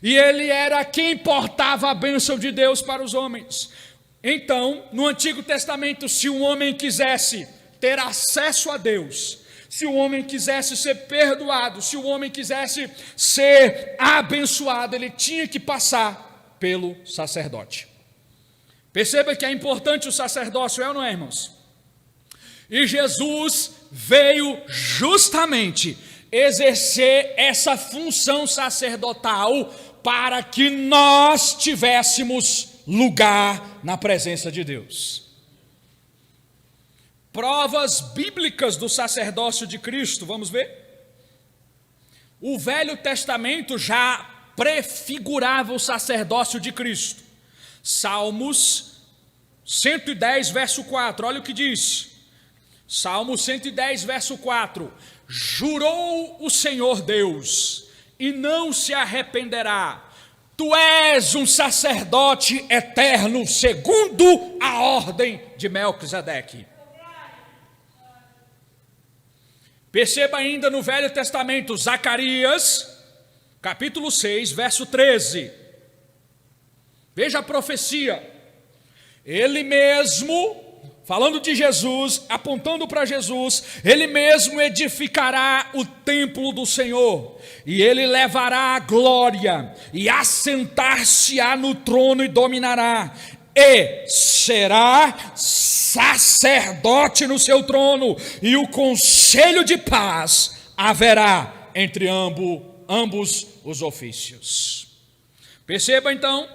e ele era quem portava a bênção de Deus para os homens. Então, no Antigo Testamento, se um homem quisesse ter acesso a Deus, se o homem quisesse ser perdoado, se o homem quisesse ser abençoado, ele tinha que passar pelo sacerdote. Perceba que é importante o sacerdócio, é ou não é, irmãos? E Jesus veio justamente exercer essa função sacerdotal para que nós tivéssemos lugar na presença de Deus. Provas bíblicas do sacerdócio de Cristo, vamos ver? O Velho Testamento já prefigurava o sacerdócio de Cristo. Salmos 110, verso 4, olha o que diz. Salmo 110, verso 4. Jurou o Senhor Deus, e não se arrependerá. Tu és um sacerdote eterno, segundo a ordem de Melquisedeque. Perceba ainda no Velho Testamento, Zacarias, capítulo 6, verso 13. Veja a profecia. Ele mesmo, falando de Jesus, apontando para Jesus, ele mesmo edificará o templo do Senhor, e ele levará a glória, e assentar-se-á no trono e dominará, e será sacerdote no seu trono, e o conselho de paz haverá entre ambos os ofícios. Perceba então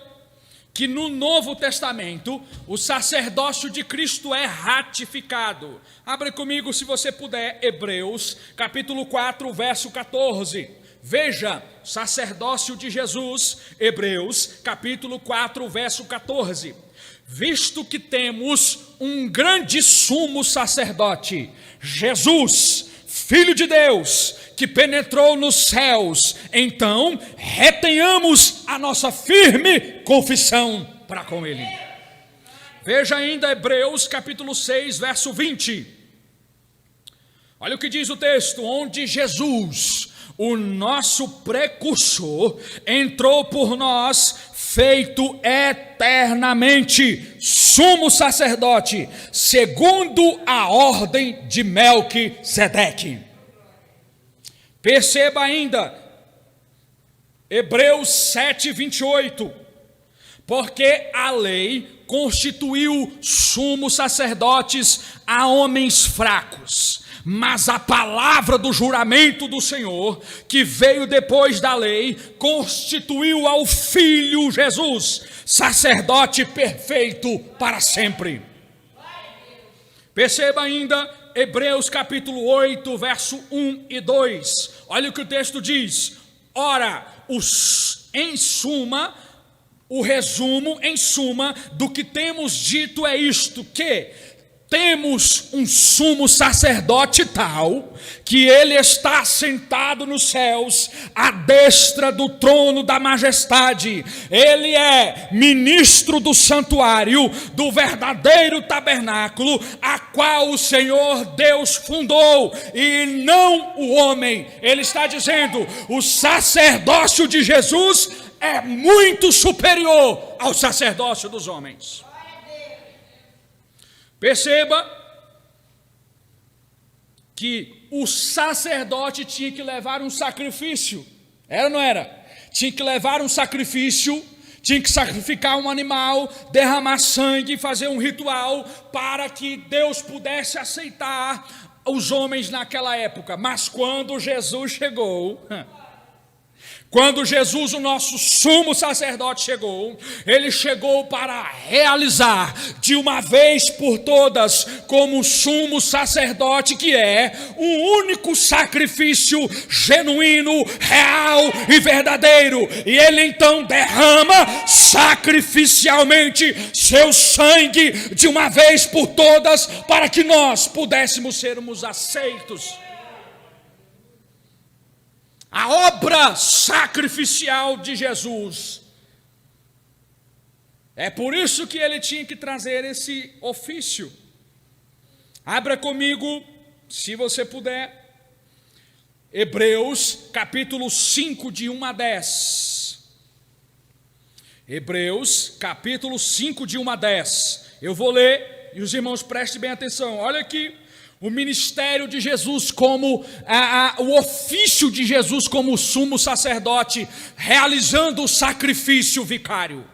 que no Novo Testamento o sacerdócio de Cristo é ratificado. Abra comigo, se você puder, Hebreus, capítulo 4, verso 14. Veja, sacerdócio de Jesus, Hebreus, capítulo 4, verso 14. Visto que temos um grande sumo sacerdote, Jesus, Filho de Deus, que penetrou nos céus, então retenhamos a nossa firme confissão para com Ele. Veja ainda Hebreus capítulo 6, verso 20. Olha o que diz o texto: onde Jesus, o nosso precursor, entrou por nós, feito eternamente sumo sacerdote, segundo a ordem de Melquisedeque. Perceba ainda, Hebreus 7, 28, porque a lei constituiu sumos sacerdotes a homens fracos, mas a palavra do juramento do Senhor, que veio depois da lei, constituiu ao Filho Jesus, sacerdote perfeito para sempre. Perceba ainda Hebreus capítulo 8, verso 1 e 2. Olha o que o texto diz. Ora, o resumo, em suma, do que temos dito é isto, que temos um sumo sacerdote tal, que ele está sentado nos céus, à destra do trono da majestade. Ele é ministro do santuário, do verdadeiro tabernáculo, a qual o Senhor Deus fundou, e não o homem. Ele está dizendo, o sacerdócio de Jesus é muito superior ao sacerdócio dos homens. Perceba que o sacerdote tinha que levar um sacrifício. Era ou não era? Tinha que levar um sacrifício, tinha que sacrificar um animal, derramar sangue, fazer um ritual para que Deus pudesse aceitar os homens naquela época. Mas quando Jesus chegou, quando Jesus, o nosso sumo sacerdote, chegou, ele chegou para realizar de uma vez por todas, como sumo sacerdote que é, um único sacrifício genuíno, real e verdadeiro. E ele então derrama sacrificialmente seu sangue de uma vez por todas, para que nós pudéssemos sermos aceitos. A obra sacrificial de Jesus. É por isso que ele tinha que trazer esse ofício. Abra comigo, se você puder, Hebreus capítulo 5, de 1 a 10. Hebreus capítulo 5, de 1 a 10. Eu vou ler e os irmãos prestem bem atenção. Olha aqui. O ministério de Jesus como, o ofício de Jesus como sumo sacerdote, realizando o sacrifício vicário.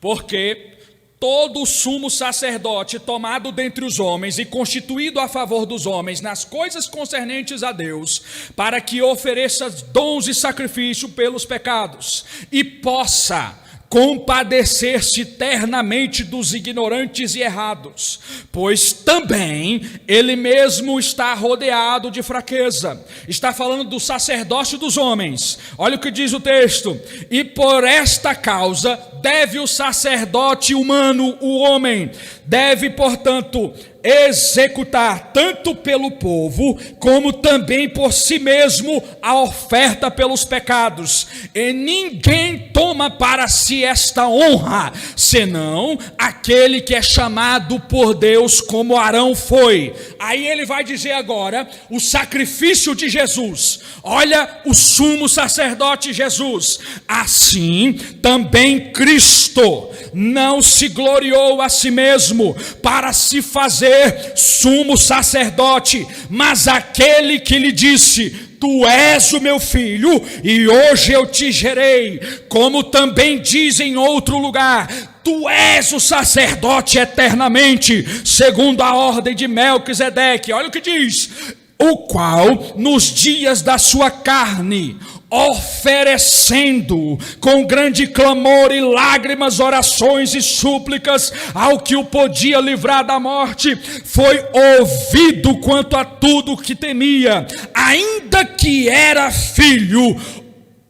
Porque todo sumo sacerdote tomado dentre os homens e constituído a favor dos homens nas coisas concernentes a Deus, para que ofereça dons e sacrifício pelos pecados, e possa compadecer-se ternamente dos ignorantes e errados, pois também ele mesmo está rodeado de fraqueza. Está falando do sacerdócio dos homens. Olha o que diz o texto: e por esta causa deve o sacerdote humano, o homem, deve, portanto, executar tanto pelo povo como também por si mesmo a oferta pelos pecados, e ninguém toma para si esta honra, senão aquele que é chamado por Deus, como Arão foi. Aí ele vai dizer agora o sacrifício de Jesus. Olha o sumo sacerdote Jesus. Assim também Cristo não se gloriou a si mesmo para se fazer sumo sacerdote, mas aquele que lhe disse: tu és o meu filho, e hoje eu te gerei. Como também diz em outro lugar: tu és o sacerdote eternamente, segundo a ordem de Melquisedeque. Olha o que diz: o qual nos dias da sua carne, oferecendo com grande clamor e lágrimas, orações e súplicas ao que o podia livrar da morte, foi ouvido quanto a tudo que temia, ainda que era filho,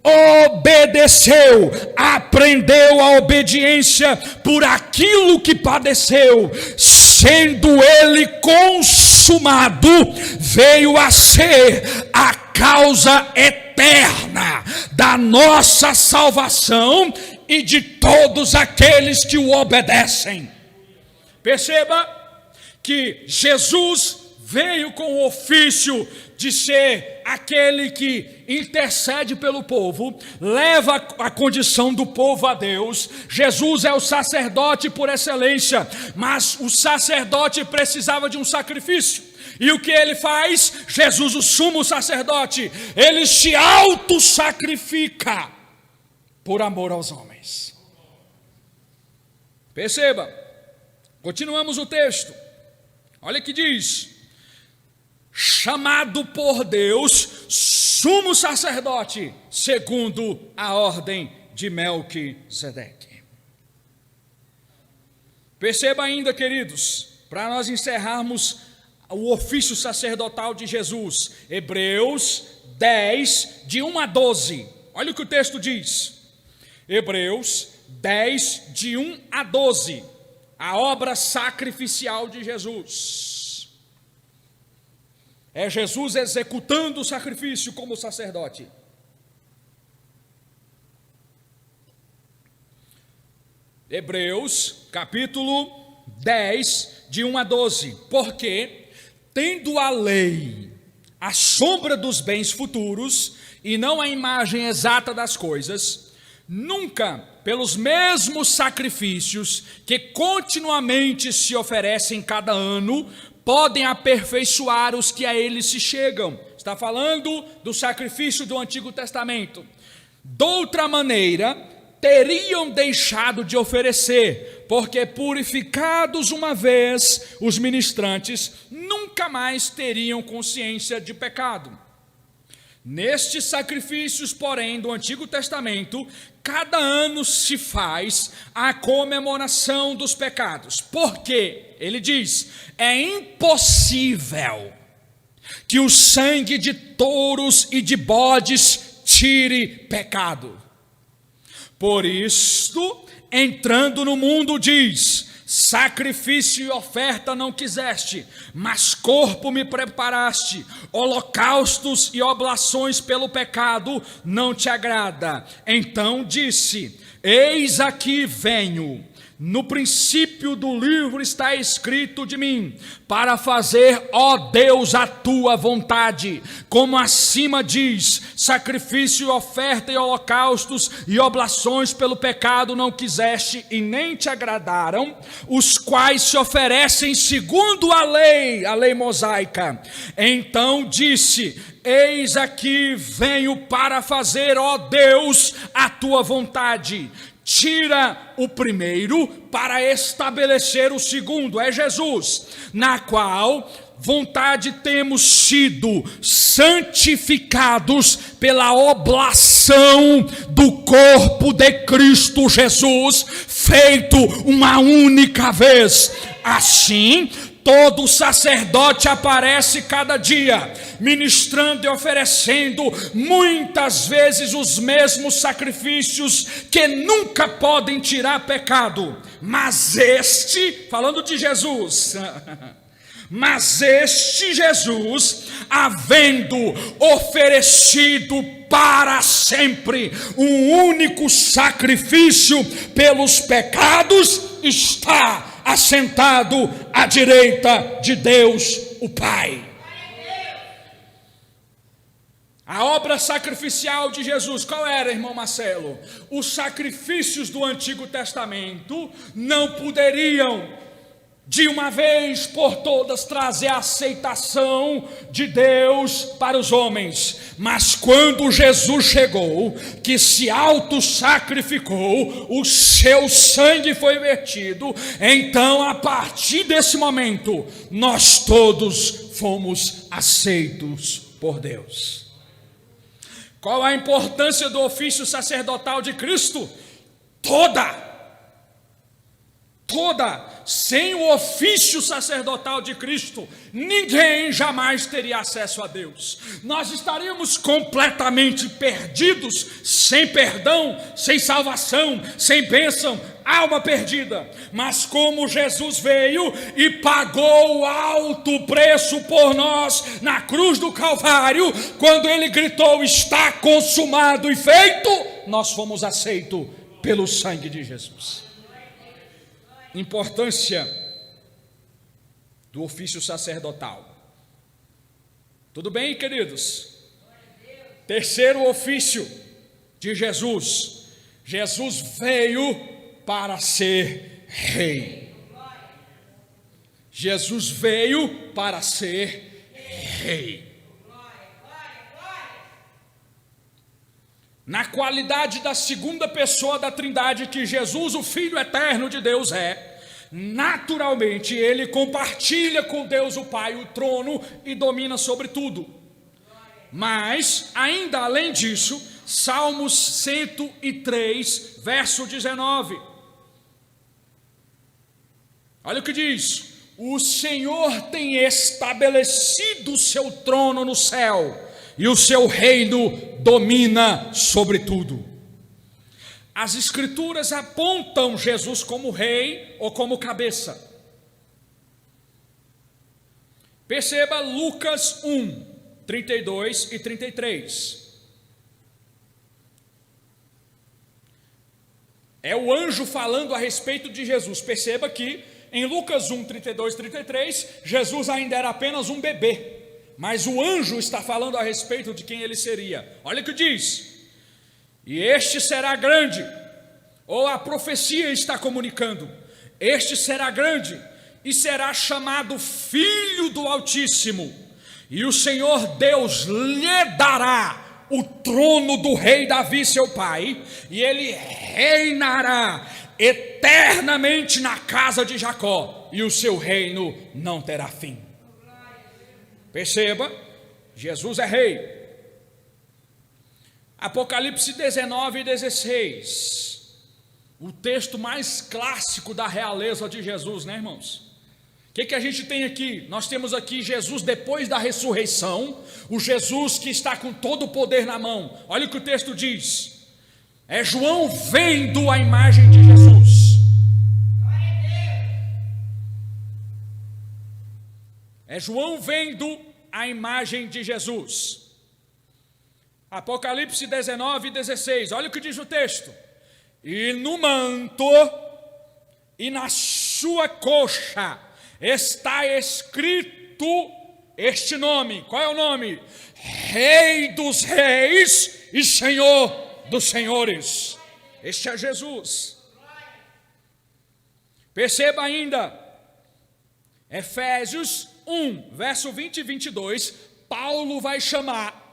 obedeceu, aprendeu a obediência por aquilo que padeceu, sendo ele consumado, veio a ser a causa eterna da nossa salvação e de todos aqueles que o obedecem. Perceba que Jesus veio com o ofício de ser aquele que intercede pelo povo, leva a condição do povo a Deus. Jesus é o sacerdote por excelência, mas o sacerdote precisava de um sacrifício. E o que ele faz? Jesus, o sumo sacerdote, ele se auto-sacrifica por amor aos homens. Perceba, continuamos o texto. Olha que diz: chamado por Deus, sumo sacerdote, segundo a ordem de Melquisedeque. Perceba ainda, queridos, para nós encerrarmos o ofício sacerdotal de Jesus, Hebreus 10, de 1 a 12. Olha o que o texto diz. Hebreus 10, de 1 a 12. A obra sacrificial de Jesus. É Jesus executando o sacrifício como sacerdote. Hebreus, capítulo 10, de 1 a 12. Porque, tendo a lei a sombra dos bens futuros, e não a imagem exata das coisas, nunca, pelos mesmos sacrifícios que continuamente se oferecem cada ano, podem aperfeiçoar os que a eles se chegam. Está falando do sacrifício do Antigo Testamento. Doutra maneira, teriam deixado de oferecer, porque purificados uma vez, os ministrantes nunca mais teriam consciência de pecado. Nestes sacrifícios, porém, do Antigo Testamento, cada ano se faz a comemoração dos pecados. Porque, ele diz, é impossível que o sangue de touros e de bodes tire pecado. Por isto, entrando no mundo, diz: sacrifício e oferta não quiseste, mas corpo me preparaste. Holocaustos e oblações pelo pecado não te agrada. Então disse: eis aqui venho. No princípio do livro está escrito de mim, para fazer, ó Deus, a tua vontade. Como acima diz: sacrifício, oferta e holocaustos e oblações pelo pecado não quiseste e nem te agradaram, os quais se oferecem segundo a lei mosaica. Então disse: eis aqui venho para fazer, ó Deus, a tua vontade. Tira o primeiro para estabelecer o segundo, é Jesus, na qual vontade temos sido santificados pela oblação do corpo de Cristo Jesus, feito uma única vez. Assim, todo sacerdote aparece cada dia, ministrando e oferecendo muitas vezes os mesmos sacrifícios que nunca podem tirar pecado. Mas este, falando de Jesus, mas este Jesus, havendo oferecido para sempre um único sacrifício pelos pecados, está assentado à direita de Deus, o Pai. A obra sacrificial de Jesus, qual era, irmão Marcelo? Os sacrifícios do Antigo Testamento não poderiam, de uma vez por todas, trazer a aceitação de Deus para os homens. Mas quando Jesus chegou, que se auto-sacrificou, o seu sangue foi vertido, então a partir desse momento, nós todos fomos aceitos por Deus. Qual a importância do ofício sacerdotal de Cristo? Toda. Sem o ofício sacerdotal de Cristo, ninguém jamais teria acesso a Deus. Nós estaríamos completamente perdidos, sem perdão, sem salvação, sem bênção, alma perdida. Mas como Jesus veio e pagou o alto preço por nós na cruz do Calvário, quando ele gritou: está consumado e feito, nós fomos aceitos pelo sangue de Jesus. Importância do ofício sacerdotal. Tudo bem, queridos? Terceiro ofício de Jesus. Jesus veio para ser rei. Jesus veio para ser rei. Na qualidade da segunda pessoa da Trindade que Jesus, o Filho eterno de Deus, naturalmente ele compartilha com Deus o Pai o trono e domina sobre tudo. Mas, ainda além disso, Salmos 103, verso 19. Olha o que diz: o Senhor tem estabelecido o seu trono no céu, e o seu reino domina sobre tudo. As Escrituras apontam Jesus como rei ou como cabeça. Perceba Lucas 1, 32 e 33. É o anjo falando a respeito de Jesus. Perceba que em Lucas 1, 32 e 33, Jesus ainda era apenas um bebê. Mas o anjo está falando a respeito de quem ele seria. Olha o que diz: e este será grande, ou a profecia está comunicando, este será grande, e será chamado Filho do Altíssimo, e o Senhor Deus lhe dará o trono do rei Davi seu pai, e ele reinará eternamente na casa de Jacó, e o seu reino não terá fim. Perceba, Jesus é rei. Apocalipse 19 e 16, o texto mais clássico da realeza de Jesus, né, irmãos? O que a gente tem aqui? Nós temos aqui Jesus depois da ressurreição, o Jesus que está com todo o poder na mão. Olha o que o texto diz. É João vendo a imagem de Jesus. É João vendo a imagem de Jesus. Apocalipse 19 e 16, olha o que diz o texto. E no manto e na sua coxa está escrito este nome. Qual é o nome? Rei dos reis e Senhor dos senhores. Este é Jesus. Perceba ainda, Efésios 1, verso 20 e 22, Paulo vai chamar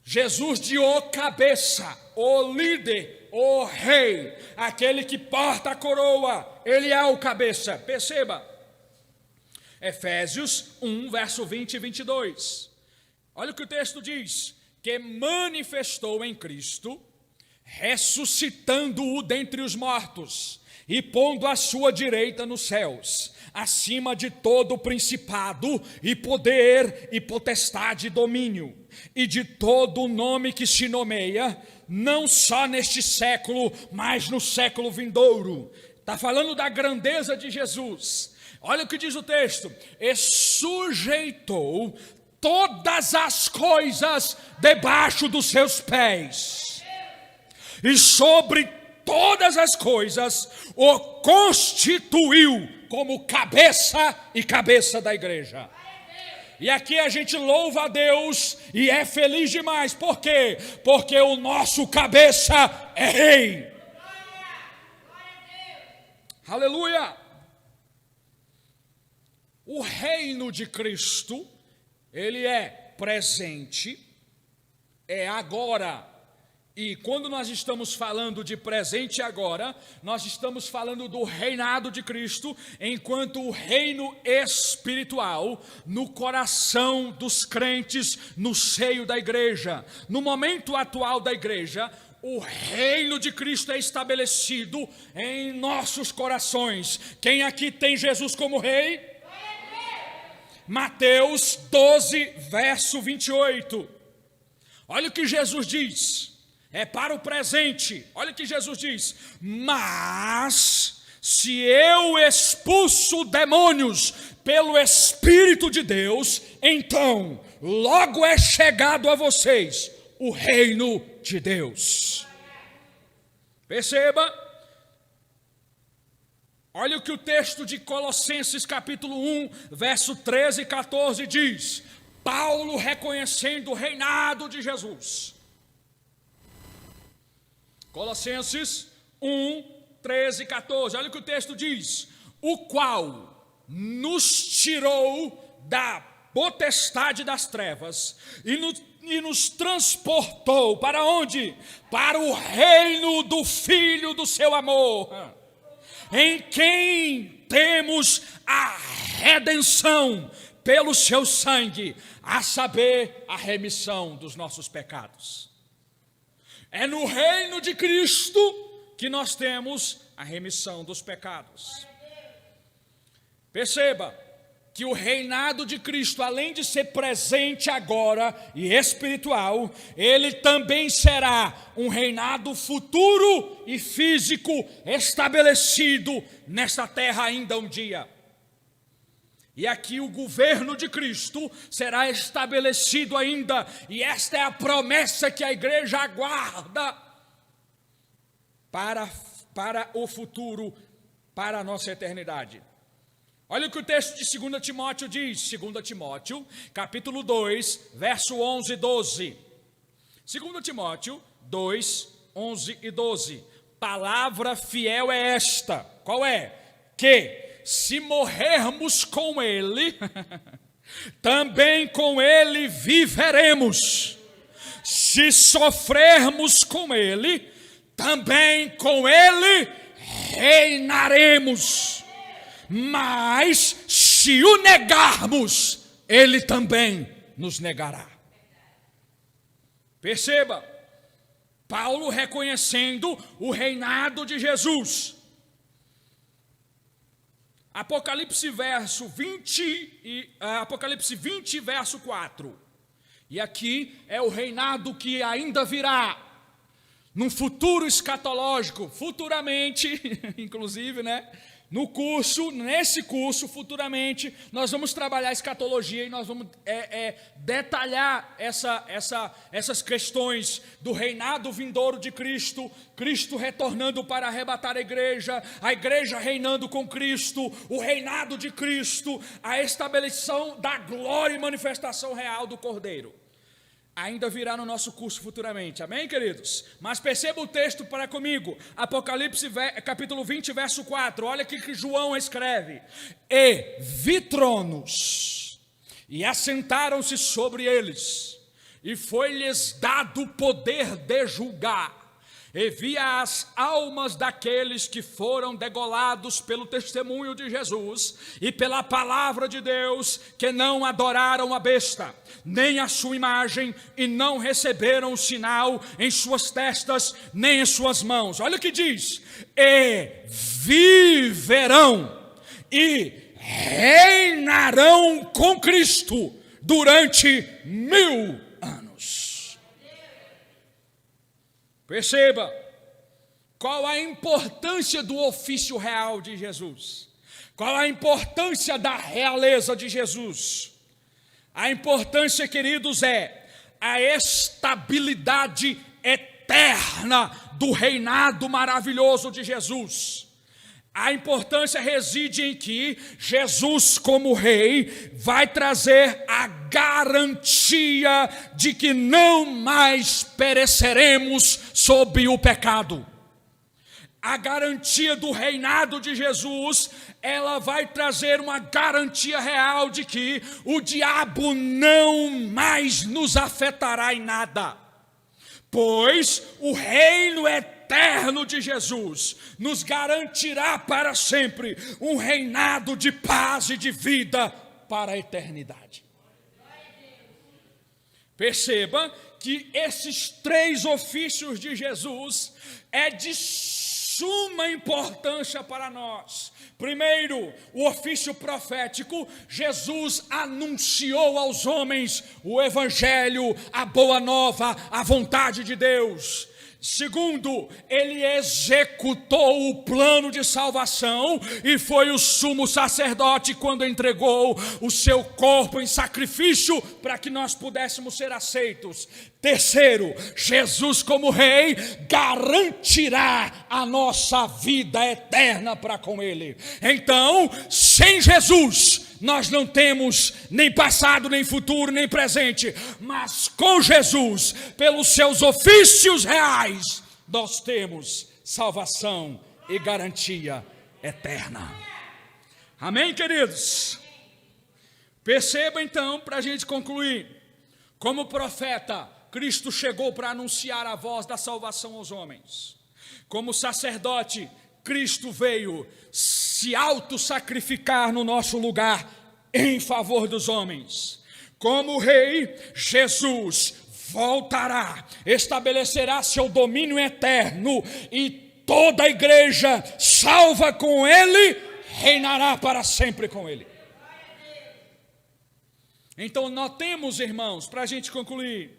Jesus de o cabeça, o líder, o rei, aquele que porta a coroa, ele é o cabeça. Perceba, Efésios 1, verso 20 e 22. Olha o que o texto diz: que manifestou em Cristo, ressuscitando-o dentre os mortos e pondo à sua direita nos céus, acima de todo principado e poder e potestade e domínio, e de todo o nome que se nomeia, não só neste século, mas no século vindouro. Está falando da grandeza de Jesus. Olha o que diz o texto: e sujeitou todas as coisas debaixo dos seus pés, e sobre todas as coisas o constituiu como cabeça e cabeça da igreja. E aqui a gente louva a Deus e é feliz demais. Por quê? Porque o nosso cabeça é rei. Aleluia! O reino de Cristo, ele é presente, é agora. E quando nós estamos falando de presente agora, nós estamos falando do reinado de Cristo, enquanto o reino espiritual no coração dos crentes, no seio da igreja. No momento atual da igreja, o reino de Cristo é estabelecido em nossos corações. Quem aqui tem Jesus como rei? Mateus 12, verso 28. Olha o que Jesus diz. É para o presente. Olha o que Jesus diz: mas se eu expulso demônios pelo Espírito de Deus, então logo é chegado a vocês o reino de Deus. Perceba, olha o que o texto de Colossenses capítulo 1, verso 13 e 14 diz. Paulo reconhecendo o reinado de Jesus. Colossenses 1, 13 e 14, olha o que o texto diz: o qual nos tirou da potestade das trevas e nos transportou para onde? Para o reino do Filho do seu amor, em quem temos a redenção pelo seu sangue, a saber, a remissão dos nossos pecados. É no reino de Cristo que nós temos a remissão dos pecados. Perceba que o reinado de Cristo, além de ser presente agora e espiritual, ele também será um reinado futuro e físico estabelecido nesta terra ainda um dia. E aqui o governo de Cristo será estabelecido ainda, e esta é a promessa que a igreja aguarda para o futuro, para a nossa eternidade. Olha o que o texto de 2 Timóteo diz, 2 Timóteo, capítulo 2, verso 11 e 12. 2 Timóteo 2, 11 e 12. Palavra fiel é esta, qual é? Que se morrermos com ele, também com ele viveremos. Se sofrermos com ele, também com ele reinaremos. Mas se o negarmos, ele também nos negará. Perceba, Paulo reconhecendo o reinado de Jesus. Apocalipse 20, verso 4. E aqui é o reinado que ainda virá, num futuro escatológico, futuramente, inclusive, né? Nesse curso, futuramente, nós vamos trabalhar escatologia e nós vamos detalhar essas questões do reinado vindouro de Cristo, Cristo retornando para arrebatar a igreja reinando com Cristo, o reinado de Cristo, a estabeleção da glória e manifestação real do Cordeiro. Ainda virá no nosso curso futuramente, amém, queridos? Mas perceba o texto para comigo, Apocalipse capítulo 20, verso 4, olha o que João escreve. E vi tronos, e assentaram-se sobre eles, e foi-lhes dado o poder de julgar, e via as almas daqueles que foram degolados pelo testemunho de Jesus e pela palavra de Deus, que não adoraram a besta, nem a sua imagem, e não receberam o sinal em suas testas, nem em suas mãos. Olha o que diz: e viverão e reinarão com Cristo durante 1000 anos. Perceba qual a importância do ofício real de Jesus, qual a importância da realeza de Jesus. A importância, queridos, é a estabilidade eterna do reinado maravilhoso de Jesus. A importância reside em que Jesus, como rei, vai trazer a garantia de que não mais pereceremos sob o pecado. A garantia do reinado de Jesus, ela vai trazer uma garantia real de que o diabo não mais nos afetará em nada, pois o reino eterno de Jesus nos garantirá para sempre um reinado de paz e de vida para a eternidade. Perceba que esses 3 ofícios de Jesus é de suma importância para nós. Primeiro, o ofício profético. Jesus anunciou aos homens o evangelho, a boa nova, a vontade de Deus. Segundo, ele executou o plano de salvação e foi o sumo sacerdote quando entregou o seu corpo em sacrifício para que nós pudéssemos ser aceitos. Terceiro, Jesus como rei garantirá a nossa vida eterna para com ele. Então, sem Jesus, nós não temos nem passado, nem futuro, nem presente, mas com Jesus, pelos seus ofícios reais, nós temos salvação e garantia eterna. Amém, queridos? Perceba então, para a gente concluir, como profeta, Cristo chegou para anunciar a voz da salvação aos homens. Como sacerdote, Cristo veio se auto-sacrificar no nosso lugar em favor dos homens. Como rei, Jesus voltará, estabelecerá seu domínio eterno e toda a igreja salva com ele, reinará para sempre com ele. Então notemos, irmãos, para a gente concluir,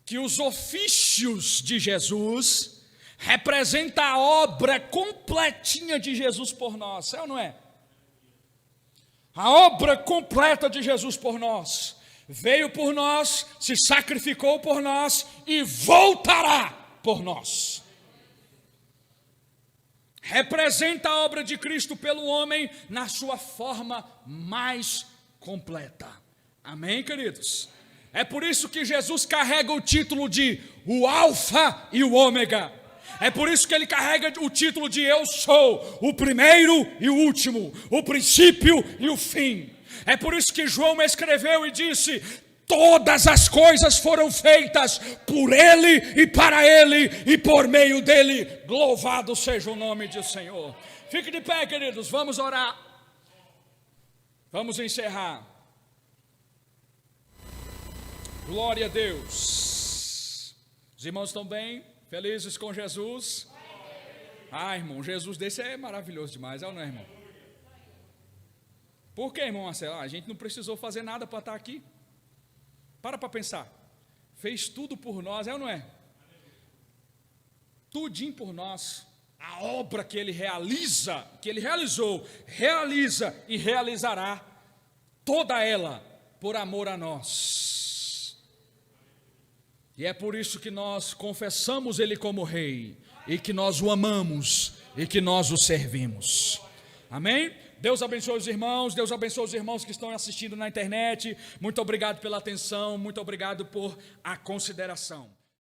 que os ofícios de Jesus representam a obra completinha de Jesus por nós, é ou não é? A obra completa de Jesus por nós. Veio por nós, se sacrificou por nós e voltará por nós. Representa a obra de Cristo pelo homem na sua forma mais completa. Amém, queridos? É por isso que Jesus carrega o título de o Alfa e o Ômega. É por isso que ele carrega o título de eu sou o primeiro e o último, o princípio e o fim. É por isso que João escreveu e disse: todas as coisas foram feitas por ele e para ele e por meio dele. Louvado seja o nome do Senhor. Fique de pé, queridos, vamos orar. Vamos encerrar. Glória a Deus. Os irmãos estão bem? Felizes com Jesus? Ah, irmão, Jesus desse é maravilhoso demais, é ou não é, irmão? Por que, irmão Marcelo? A gente não precisou fazer nada para estar aqui. Para pensar. Fez tudo por nós, é ou não é? Tudinho por nós. A obra que ele realiza, que ele realizou, realiza e realizará, toda ela por amor a nós. E é por isso que nós confessamos ele como rei, e que nós o amamos, e que nós o servimos. Amém? Deus abençoe os irmãos, Deus abençoe os irmãos que estão assistindo na internet. Muito obrigado pela atenção, muito obrigado por a consideração.